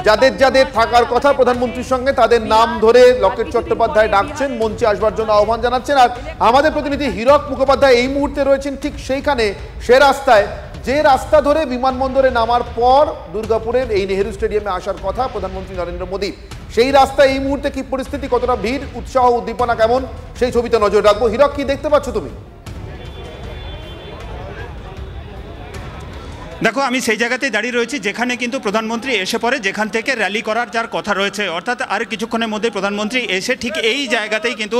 যাদের যাদের থাকার কথা প্রধানমন্ত্রীর সঙ্গে, তাদের নাম ধরে লকেট চট্টোপাধ্যায় ডাকছেন, মঞ্চে আসবার জন্য আহ্বান জানাচ্ছেন। আর আমাদের প্রতিনিধি হীরক মুখোপাধ্যায় এই মুহূর্তে রয়েছেন ঠিক সেইখানে, সে রাস্তায়, যে রাস্তা ধরে বিমানবন্দরে নামার পর দুর্গাপুরের এই নেহেরু স্টেডিয়ামে আসার কথা প্রধানমন্ত্রী নরেন্দ্র মোদী। সেই রাস্তায় এই মুহূর্তে কি পরিস্থিতি, কতটা ভিড়, উৎসাহ উদ্দীপনা কেমন, সেই ছবিতে নজর রাখবো। হীরক, কি দেখতে পাচ্ছ তুমি? দেখো, আমি সেই জায়গাতেই দাঁড়িয়ে রয়েছি যেখানে কিন্তু প্রধানমন্ত্রী এসে পড়ে, যেখান থেকে র্যালি করার যার কথা রয়েছে, অর্থাৎ আর কিছুক্ষণের মধ্যে প্রধানমন্ত্রী এসে ঠিক এই জায়গাতেই কিন্তু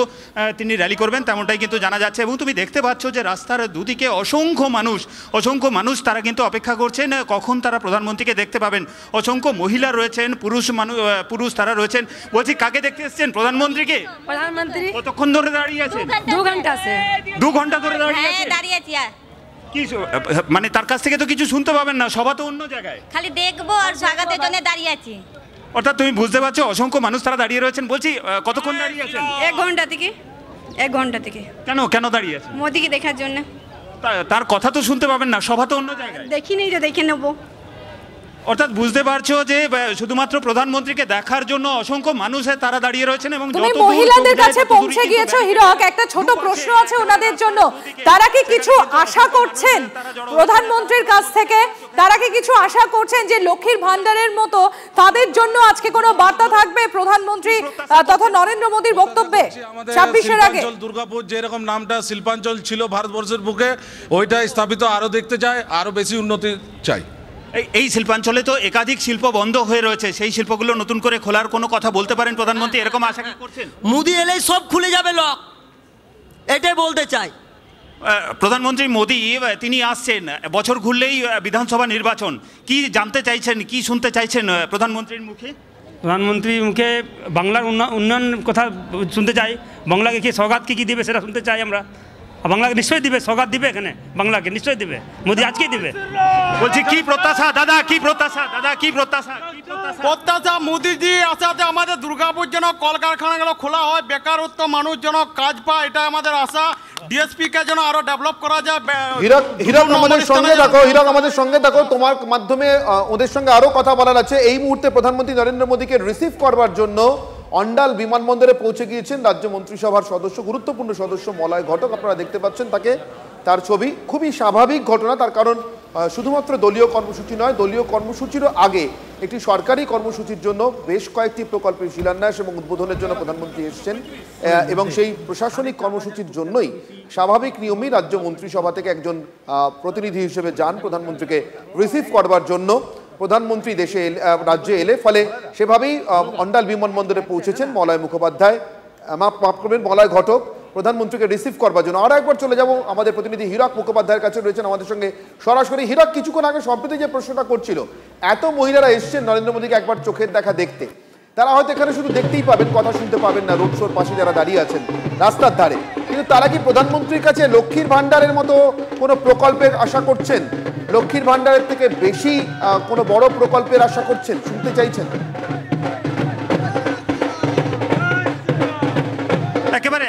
তিনি র্যালি করবেন, তেমনটাই কিন্তু জানা যাচ্ছে। এবং তুমি দেখতে পাচ্ছ যে রাস্তার দুদিকে অসংখ্য মানুষ তারা কিন্তু অপেক্ষা করছেন কখন তারা প্রধানমন্ত্রীকে দেখতে পাবেন। অসংখ্য মহিলা রয়েছেন, পুরুষ তারা রয়েছেন। বলছি, কাকে দেখতে এসেছেন? প্রধানমন্ত্রীকে। প্রধানমন্ত্রী কতক্ষণ ধরে দাঁড়িয়ে আছেন? 2 ঘন্টা আছে। 2 ঘন্টা ধরে দাঁড়িয়ে দাঁড়িয়েছি। কি মানে তার কাছ থেকে তো কিছু শুনতে পাবেন না, সভা তো অন্য জায়গায়, খালি দেখবো আর স্বাগতের জন্য দাঁড়িয়ে আছি। অর্থাৎ তুমি বুঝতে পারছো অসংখ্য মানুষ তারা দাঁড়িয়ে রয়েছেন। বলছি, কতক্ষণ দাঁড়িয়ে আছেন? 1 ঘন্টা থেকে। 1 ঘন্টা থেকে। কেন দাঁড়িয়ে আছেন? মোদিকে দেখার জন্য। তার কথা তো শুনতে পাবেন না, সভা তো অন্য জায়গায়। দেখিনি, তো দেখে নেবো। অর্থাৎ বুঝতে পারছো যে শুধুমাত্র প্রধানমন্ত্রীকে দেখার জন্য অসংখ্য মানুষ তারা দাঁড়িয়ে রয়েছেন। এবং তুমি মহিলাদের কাছে পৌঁছে গিয়েছো হীরক, একটা ছোট প্রশ্ন আছে ওনাদের জন্য, তারা কি কিছু আশা করছেন প্রধানমন্ত্রীর কাছ থেকে? তারা কি কিছু আশা করছেন যে লক্ষ্মীর ভান্ডারের মতো তাদের জন্য আজকে কোনো বার্তা থাকবে প্রধানমন্ত্রী তথা নরেন্দ্র মোদীর বক্তব্যে 26-এর আগে? দুর্গাপুর যেরকম নামটা শিল্পাঞ্চল ছিল ভারতবর্ষের বুকে, ওইটা স্থাপিত আরো দেখতে চায়, আরো বেশি উন্নতি চাই। এই শিল্পাঞ্চলে তো একাধিক শিল্প বন্ধ হয়ে রয়েছে, সেই শিল্পগুলো নতুন করে খোলার কোনো কথা বলতে পারেন প্রধানমন্ত্রী, এরকম আশা কি করছেন? মোদি এলেই সব খুলে যাবে লক, এটাই বলতে চাই। প্রধানমন্ত্রী মোদি তিনি আসছেন, বছর ঘুরলেই বিধানসভা নির্বাচন, কি জানতে চাইছেন, কি শুনতে চাইছেন প্রধানমন্ত্রীর মুখে? প্রধানমন্ত্রীর মুখে বাংলার উন্নয়ন কথা শুনতে চাই, বাংলাকে কি সৌগাত কী দিবে সেটা শুনতে চাই আমরা। বাংলাকে নিশ্চয়ই দিবে, সৌগাত দিবে, এখানে বাংলাকে নিশ্চয়ই দিবে, মোদি আজকেই দিবে। বলছি কি প্রত্যাশা দাদা, কি প্রত্যাশা দাদা, কি প্রত্যাশা? প্রত্যাশা মোদিজি আশাতে আমাদের দুর্গাপুর যেন কলকারখানাগুলো খোলা হয়, বেকারত্ব মানুষ যেন কাজ পায়, এটা আমাদের আশা। ডিএসপি কে যেন আরো ডেভেলপ করা যায়। হীরক আমাদের সঙ্গে থাকো, তোমার মাধ্যমে ওদের সঙ্গে আরো কথা বলার আছে। এই মুহূর্তে প্রধানমন্ত্রী নরেন্দ্র মোদীকে রিসিভ করবার জন্য অন্ডাল বিমানবন্দরে পৌঁছে গিয়েছেন রাজ্য মন্ত্রিসভার সদস্য, গুরুত্বপূর্ণ সদস্য মলয় ঘটক। আপনারা দেখতে পাচ্ছেন তাকে, তার ছবি। খুবই স্বাভাবিক ঘটনা, তার কারণ শুধুমাত্র দলীয় কর্মসূচি নয়, দলীয় কর্মসূচিরও আগে একটি সরকারি কর্মসূচির জন্য বেশ কয়েকটি প্রকল্পের শিলান্যাস এবং উদ্বোধনের জন্য প্রধানমন্ত্রী এসেছেন, এবং সেই প্রশাসনিক কর্মসূচির জন্যই স্বাভাবিক নিয়মেই রাজ্য মন্ত্রিসভা থেকে একজন প্রতিনিধি হিসেবে যান প্রধানমন্ত্রীকে রিসিভ করবার জন্য। প্রধানমন্ত্রী রাজ্যে এলে ফলে সেভাবেই অন্ডাল বিমানবন্দরে পৌঁছেছেন মলয় মুখোপাধ্যায়, মাফ করবেন মলয় ঘটক, প্রধানমন্ত্রীকে রিসিভ করবার জন্য। আরও একবার চলে যাব আমাদের প্রতিনিধি হীরক মুখোপাধ্যায়ের কাছে, রয়েছেন আমাদের সঙ্গে সরাসরি। হীরক, কিছুক্ষণ আগে সম্প্রতি যে প্রশ্নটা করছিল, এত মহিলারা এসছেন নরেন্দ্র মোদীকে একবার চোখের দেখা দেখতে, তারা হয়তো এখানে শুধু দেখতেই পাবেন, কথা শুনতে পাবেন না, রোড শোর পাশে যারা দাঁড়িয়ে আছেন রাস্তার ধারে, কিন্তু তারা কি প্রধানমন্ত্রীর কাছে লক্ষ্মীর ভাণ্ডারের মতো কোনো প্রকল্পের আশা করছেন? লক্ষ্মীর ভাণ্ডারের থেকে বেশি কোনো বড় প্রকল্পের আশা করছেন, শুনতে চাইছেন?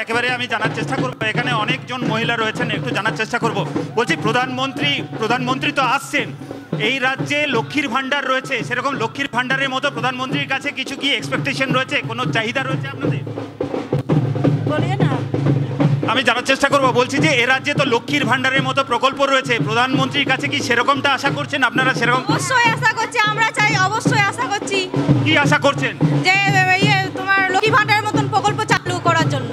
একেবারে আমি জানার চেষ্টা করব, এখানে অনেকজন মহিলা রয়েছেন, একটু জানার চেষ্টা করব। বলছি প্রধানমন্ত্রী তো আসছেন, এই রাজ্যে লক্ষ্মীর ভাণ্ডার রয়েছে, সেরকম লক্ষ্মীর ভাণ্ডারের মতো প্রধানমন্ত্রীর কাছে কিছু কি এক্সপেকটেশন রয়েছে, কোনো চাহিদা রয়েছে আপনাদের? আমি জানার চেষ্টা করব। বলছি যে এ রাজ্যে তো লক্ষ্মীর ভাণ্ডারের মতো প্রকল্প রয়েছে, প্রধানমন্ত্রীর কাছে কি সেরকমটা আশা করছেন আপনারা? সেরকম অবশ্যই আশা করছি, আমরা চাই, অবশ্যই আশা করছি। কি আশা করছেন? যে তোমার লক্ষ্মী ভাণ্ডারের মতন প্রকল্প চালু করার জন্য।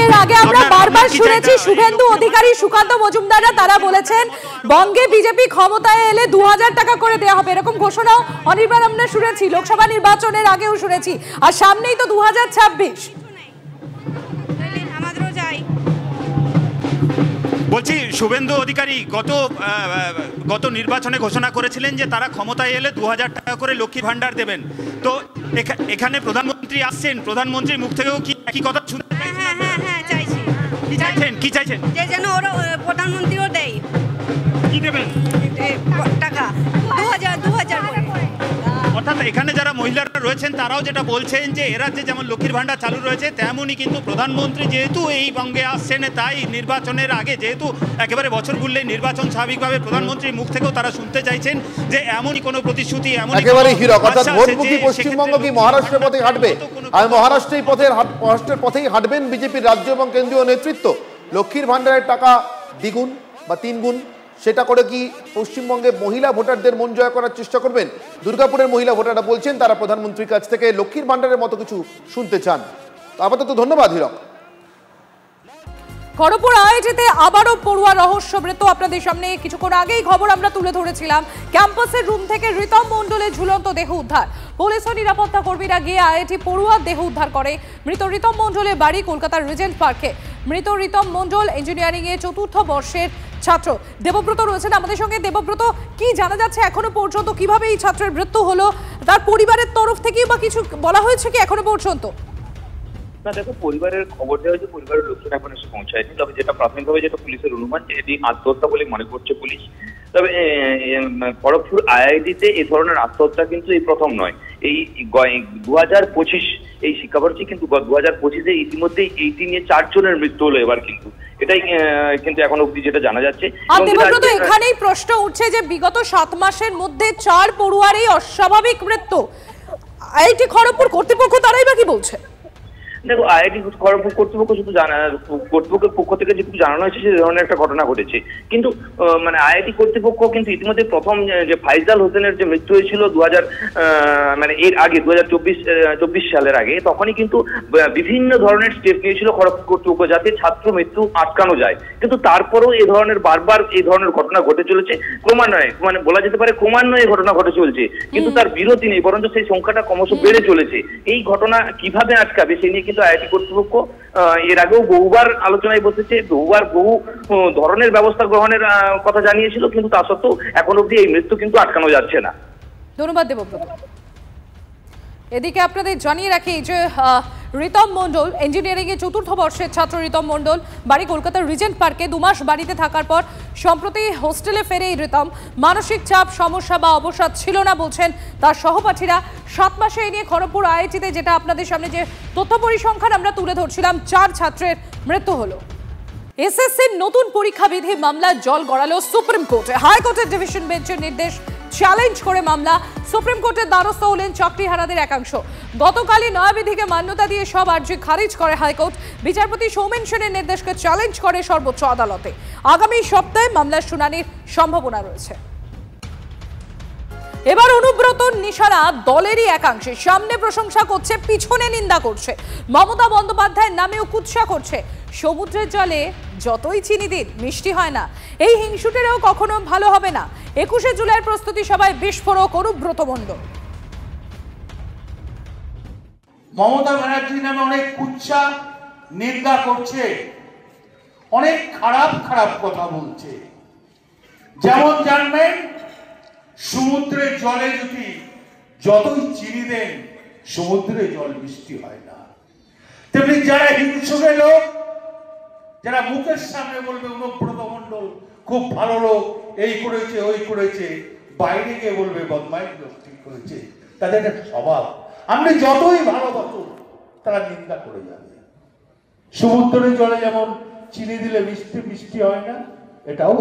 এর আগে আমরা বারবার শুনেছি শুভেন্দু অধিকারী, সুকান্ত মজুমদাররা তারা বলেছেন বঙ্গে বিজেপি ক্ষমতায় এলে 2000 টাকা করে দেওয়া হবে, এরকম ঘোষণাও অনির্বাণ আমরা শুনেছি, লোকসভা নির্বাচনের আগেও শুনেছি, আর সামনেই তো 2026। আমাদেরও চাই। বলছি শুভেন্দু অধিকারী গত নির্বাচনে ঘোষণা করেছিলেন যে তারা ক্ষমতায় এলে 2000 টাকা করে লক্ষ্মীর ভাণ্ডার দেবেন, তো এখানে প্রধানমন্ত্রী আসছেন, প্রধানমন্ত্রীর মুখ থেকেও কি একই কথা শুনতে চাইছেন? হ্যাঁ চাইছি। কি চাইছেন? যে যেন ওরা প্রধানমন্ত্রীও দেয়। কি দেবেন? টাকা 2000 করে। অর্থাৎ এখানে যারা মহিলারা রয়েছেন তারাও যেটা বলছেন যে এ রাজ্যে যেমন লক্ষ্মীর ভাণ্ডার চালু রয়েছে, তেমনই কিন্তু প্রধানমন্ত্রী যেহেতু এই বঙ্গে আসছেন, তাই নির্বাচনের আগে যেহেতু একেবারে বছর ঘুরলে নির্বাচন, স্বাভাবিকভাবে প্রধানমন্ত্রীর মুখ থেকেও তারা শুনতে চাইছেন যে এমনই কোনো প্রতিশ্রুতি, একেবারে হীরক, অর্থাৎ ভোটমুখী পশ্চিমবঙ্গ কি মহারাষ্ট্রের পথে হাঁটবে? আর মহারাষ্ট্রের পথেই হাঁটবেন বিজেপির রাজ্য এবং কেন্দ্রীয় নেতৃত্ব। লক্ষ্মীর ভাণ্ডারের টাকা দ্বিগুণ বা 3 গুণ সেটা করে কি পশ্চিমবঙ্গে মহিলা ভোটারদের মন জয় করার চেষ্টা করবেন? দুর্গাপুরের মহিলা ভোটাররা বলছেন তারা প্রধানমন্ত্রীর কাছ থেকে লক্ষ্মীর ভাণ্ডারের মতো কিছু শুনতে চান। আপাতত ধন্যবাদ হীরক। খড়গপুর আইআইটিতে আবারও পড়ুয়া রহস্যবৃত্ত আপনাদের সামনে কিছুক্ষণ আগেই খবর আমরা তুলে ধরেছিলাম। ক্যাম্পাসের রুম থেকে রিতম মণ্ডলের ঝুলন্ত দেহ উদ্ধার, পুলিশ ও নিরাপত্তা কর্মীরা গিয়ে আইআইটি পড়ুয়ার দেহ উদ্ধার করে। মৃত রিতম মণ্ডলের বাড়ি কলকাতার রিজেন্ট পার্কে। মৃত রিতম মণ্ডল ইঞ্জিনিয়ারিং এ 4র্থ বর্ষের ছাত্র। দেবব্রত রয়েছেন আমাদের সঙ্গে। দেবব্রত, কি জানা যাচ্ছে এখনো পর্যন্ত, কিভাবে এই ছাত্রের মৃত্যু হলো? তার পরিবারের তরফ থেকেই বা কিছু বলা হয়েছে কি এখনো পর্যন্ত? না দেখো, পরিবারের খবর দেওয়া হয়েছে, পরিবারের লোকজন এখন এসে পৌঁছায়নি, তবে যেটা প্রাথমিকভাবে যেটা পুলিশের অনুমান যে এটি আত্মহত্যা বলে মনে করছে পুলিশ। তবে খড়গপুর আইআইটিতে এই ধরনের আত্মহত্যা কিন্তু এই প্রথম নয়। এই 2025 এই শিক্ষাবর্ষে কিন্তু 2025-এ ইতিমধ্যেই এইটি নিয়ে 4 জনের মৃত্যু হলো এবার, কিন্তু এটাই কিন্তু এখন অবধি যেটা জানা যাচ্ছে। এখানেই প্রশ্ন উঠছে যে বিগত 7 মাসের মধ্যে 4 পড়ুয়ার এই অস্বাভাবিক মৃত্যু, আইআইটি খড়গপুর কর্তৃপক্ষ তারাই বা কি বলছে? দেখো আইআইটি খড়গপুর কর্তৃপক্ষ শুধু কর্তৃপক্ষের পক্ষ থেকে যেটুকু জানানো হয়েছে সে ধরনের একটা ঘটনা ঘটেছে, কিন্তু মানে আইআইটি কর্তৃপক্ষ কিন্তু ইতিমধ্যে প্রথম যে ফাইজাল হোসেনের যে মৃত্যু হয়েছিল মানে এর আগে 2024 সালের আগে, তখনই কিন্তু বিভিন্ন ধরনের স্টেপ নিয়েছিল খড়গপুর কর্তৃপক্ষ যাতে ছাত্র মৃত্যু আটকানো যায়, কিন্তু তারপরেও এই ধরনের বারবার এই ধরনের ঘটনা ঘটে চলেছে ক্রমান্বয়ে, মানে বলা যেতে পারে ক্রমান্বয়ে এই ঘটনা ঘটে চলছে, কিন্তু তার বিরতি নেই, বরঞ্চ সেই সংখ্যাটা ক্রমশ বেড়ে চলেছে। এই ঘটনা কিভাবে আটকাবে সে নিয়ে কিন্তু আইআইটি কর্তৃপক্ষ এর আগেও বহুবার আলোচনায় বসেছে, বহু ধরনের ব্যবস্থা গ্রহণের কথা জানিয়েছিল, কিন্তু তা সত্ত্বেও এখন অবধি এই মৃত্যু কিন্তু আটকানো যাচ্ছে না। ধন্যবাদ দেবব্রত। এদিকে আপনাদের জানিয়ে রাখি যে রিতম মণ্ডল ইঞ্জিনিয়ারিং এ 4র্থ বর্ষের ছাত্র রিতম মণ্ডল, বাড়ি কলকাতার রিজেন্ট পার্কে। 2 মাস বাড়িতে থাকার পর সম্প্রতি হোস্টেলে ফেরে এই রিতম। মানসিক চাপ, সমস্যা বা অবসাদ ছিল না বলছেন তার সহপাঠীরা। 7 মাসে এই নিয়ে খড়গপুর আইআইটিতে যেটা আপনাদের সামনে যে তথ্য পরিসংখ্যান আমরা তুলে ধরছিলাম, 4 ছাত্রের মৃত্যু হলো। এসএসসির নতুন পরীক্ষা বিধি মামলায় জল গড়ালো সুপ্রিম কোর্টে। হাইকোর্টের ডিভিশন বেঞ্চের নির্দেশ চ্যালেঞ্জ করে মামলা। সুপ্রিম কোর্টের দ্বারস্থ হলেন চাকরিহারাদের একাংশ। গতকালই নয়া বিধিকে মান্যতা দিয়ে সব আর্জি খারিজ করে হাইকোর্ট। বিচারপতি সৌমেন সেনের নির্দেশকে চ্যালেঞ্জ করে সর্বোচ্চ আদালতে। আগামী সপ্তাহে মামলার শুনানির সম্ভাবনা রয়েছে। এবার অনুব্রত নিশানা দলেরই একাংশে। সামনে প্রশংসা করছে, পিছনে নিন্দা করছে। মমতা বন্দ্যোপাধ্যায়ের নামেও কুৎসা করছে। সমুদ্রের জলে যতই চিনি দিন মিষ্টি হয় না, এই হিংসুটেরও কখনো ভালো হবে না। 21শে জুলাইয়ের প্রস্তুতি সভায় বিস্ফোরক অনুব্রত মণ্ডল। মমতা ব্যানার্জি নামে অনেক কুৎসা নিন্দা করছে, অনেক খারাপ খারাপ কথা বলছে। যেমন জানবেন, সমুদ্রের জলে যদি যতই চিনি দেন সমুদ্রে জল মিষ্টি হয় না, তেমনি যারা হিংসুকে লোক, যারা মুখের সামনে বলবে অনুব্রত মণ্ডল খুব ভালো লোক, এই করেছে ওই করেছে, বাইরে গিয়ে বলবে বদমাইশ লোক, ঠিক করেছে, তাদের একটা স্বভাব। আপনি যতই ভালোবাসুন তারা নিন্দা করে যাবে। সমুদ্রের জলে যেমন চিনি দিলে মিষ্টি মিষ্টি হয় না, এটাও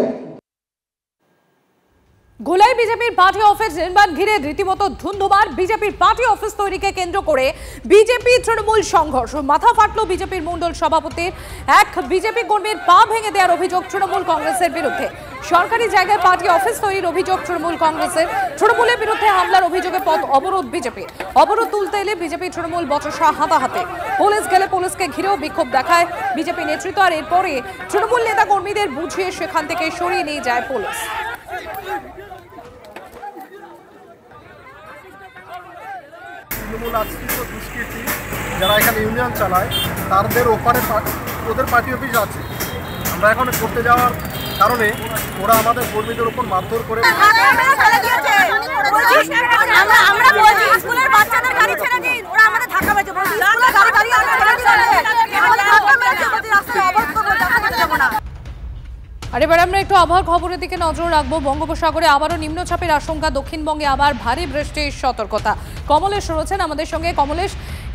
গোলাই বিজেপির পার্টি অফিস নির্মাণ ঘিরে রীতিমতো ধুন্ধুমার। বিজেপির পার্টি অফিস তৈরিকে কেন্দ্র করে বিজেপি তৃণমূল সংঘর্ষ। মাথা ফাটল বিজেপির মণ্ডল সভাপতির। এক বিজেপি কর্মীর পা ভেঙে দেওয়ার অভিযোগ তৃণমূল কংগ্রেসের বিরুদ্ধে। সরকারি জায়গায় পার্টি অফিস তৈরির অভিযোগ তৃণমূল কংগ্রেসের। তৃণমূলের বিরুদ্ধে হামলার অভিযোগে পথ অবরোধ বিজেপির। অবরোধ তুলতে এলে বিজেপি তৃণমূল বচসা হাতাহাতে। পুলিশ গেলে পুলিশকে ঘিরেও বিক্ষোভ দেখায় বিজেপি নেতৃত্ব। আর এরপরে তৃণমূল নেতা কর্মীদের বুঝিয়ে সেখান থেকে সরিয়ে নিয়ে যায় পুলিশ। তৃণমূল আশ্রিত দুষ্কৃতী যারা এখানে ইউনিয়ন চালায়, তাদের ওপারে ওদের পার্টি অফিস আছে। আমরা এখন করতে যাওয়ার কারণে ওরা আমাদের কর্মীদের উপর মারধর করে। আর এবার আমরা একটু আবহাওয়ার খবরের দিকে নজর রাখবো। বঙ্গোপসাগরে আবারও নিম্নচাপের আশঙ্কা, দক্ষিণবঙ্গে আবার ভারী বৃষ্টির সতর্কতা। কমলেশ রয়েছেন আমাদের সঙ্গে। কমলেশ,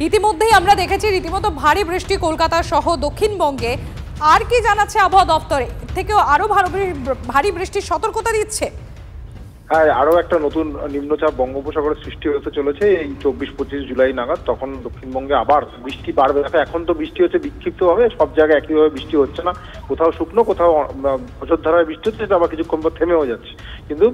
ইতিমধ্যেই আমরা দেখেছি রীতিমতো ভারী বৃষ্টি কলকাতা সহ দক্ষিণবঙ্গে। আর কি জানাচ্ছে আবহাওয়া দপ্তরে? থেকেও আরো ভারী বৃষ্টির সতর্কতা দিচ্ছে? হ্যাঁ, আরো একটা নতুন নিম্নচাপ বঙ্গোপসাগরে সৃষ্টি হতে চলেছে এই 24-25 জুলাই নাগাদ। তখন দক্ষিণবঙ্গে আবার বৃষ্টি বাড়বে। দেখো, এখন তো বৃষ্টি হচ্ছে বিক্ষিপ্তভাবে, সব জায়গায় একইভাবে বৃষ্টি হচ্ছে না। কোথাও শুকনো, কোথাও বছরধারায় বৃষ্টি হচ্ছে, সেটা আবার কিছুক্ষণ পর থেমেও যাচ্ছে। কিন্তু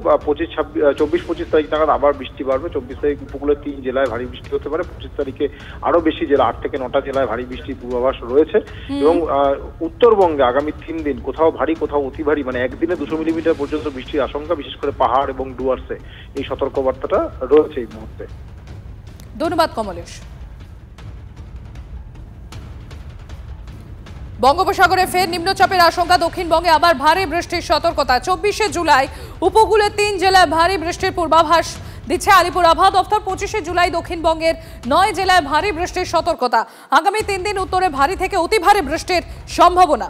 24-25 তারিখ নাগাদ আবার বৃষ্টি বাড়বে। 24 তারিখ উপকূলের 3 জেলায় ভারী বৃষ্টি হতে পারে। 25 তারিখে আরো বেশি জেলা, 8 থেকে 9টা জেলায় ভারী বৃষ্টির পূর্বাভাস রয়েছে। এবং উত্তরবঙ্গে আগামী 3 দিন কোথাও ভারী, কোথাও অতি ভারী, মানে একদিনে 200 মিলিমিটার পর্যন্ত বৃষ্টির আশঙ্কা, বিশেষ করে পাহাড় এবং ডুয়ার্সে এই সতর্কবার্তাটা রয়েছে এই মুহূর্তে। ধন্যবাদ কমলেশ। বঙ্গোপসাগরে ফের নিম্নচাপের আশঙ্কা, দক্ষিণবঙ্গে আবার ভারী বৃষ্টির সতর্কতা। 24শে জুলাই উপকূলের 3 জেলায় ভারী বৃষ্টির পূর্বাভাস দিচ্ছে আলিপুর আবহাওয়া দপ্তর। 25শে জুলাই দক্ষিণবঙ্গের 9 জেলায় ভারী বৃষ্টির সতর্কতা। আগামী 3 দিন উত্তরে ভারী থেকে অতি ভারী বৃষ্টির সম্ভাবনা।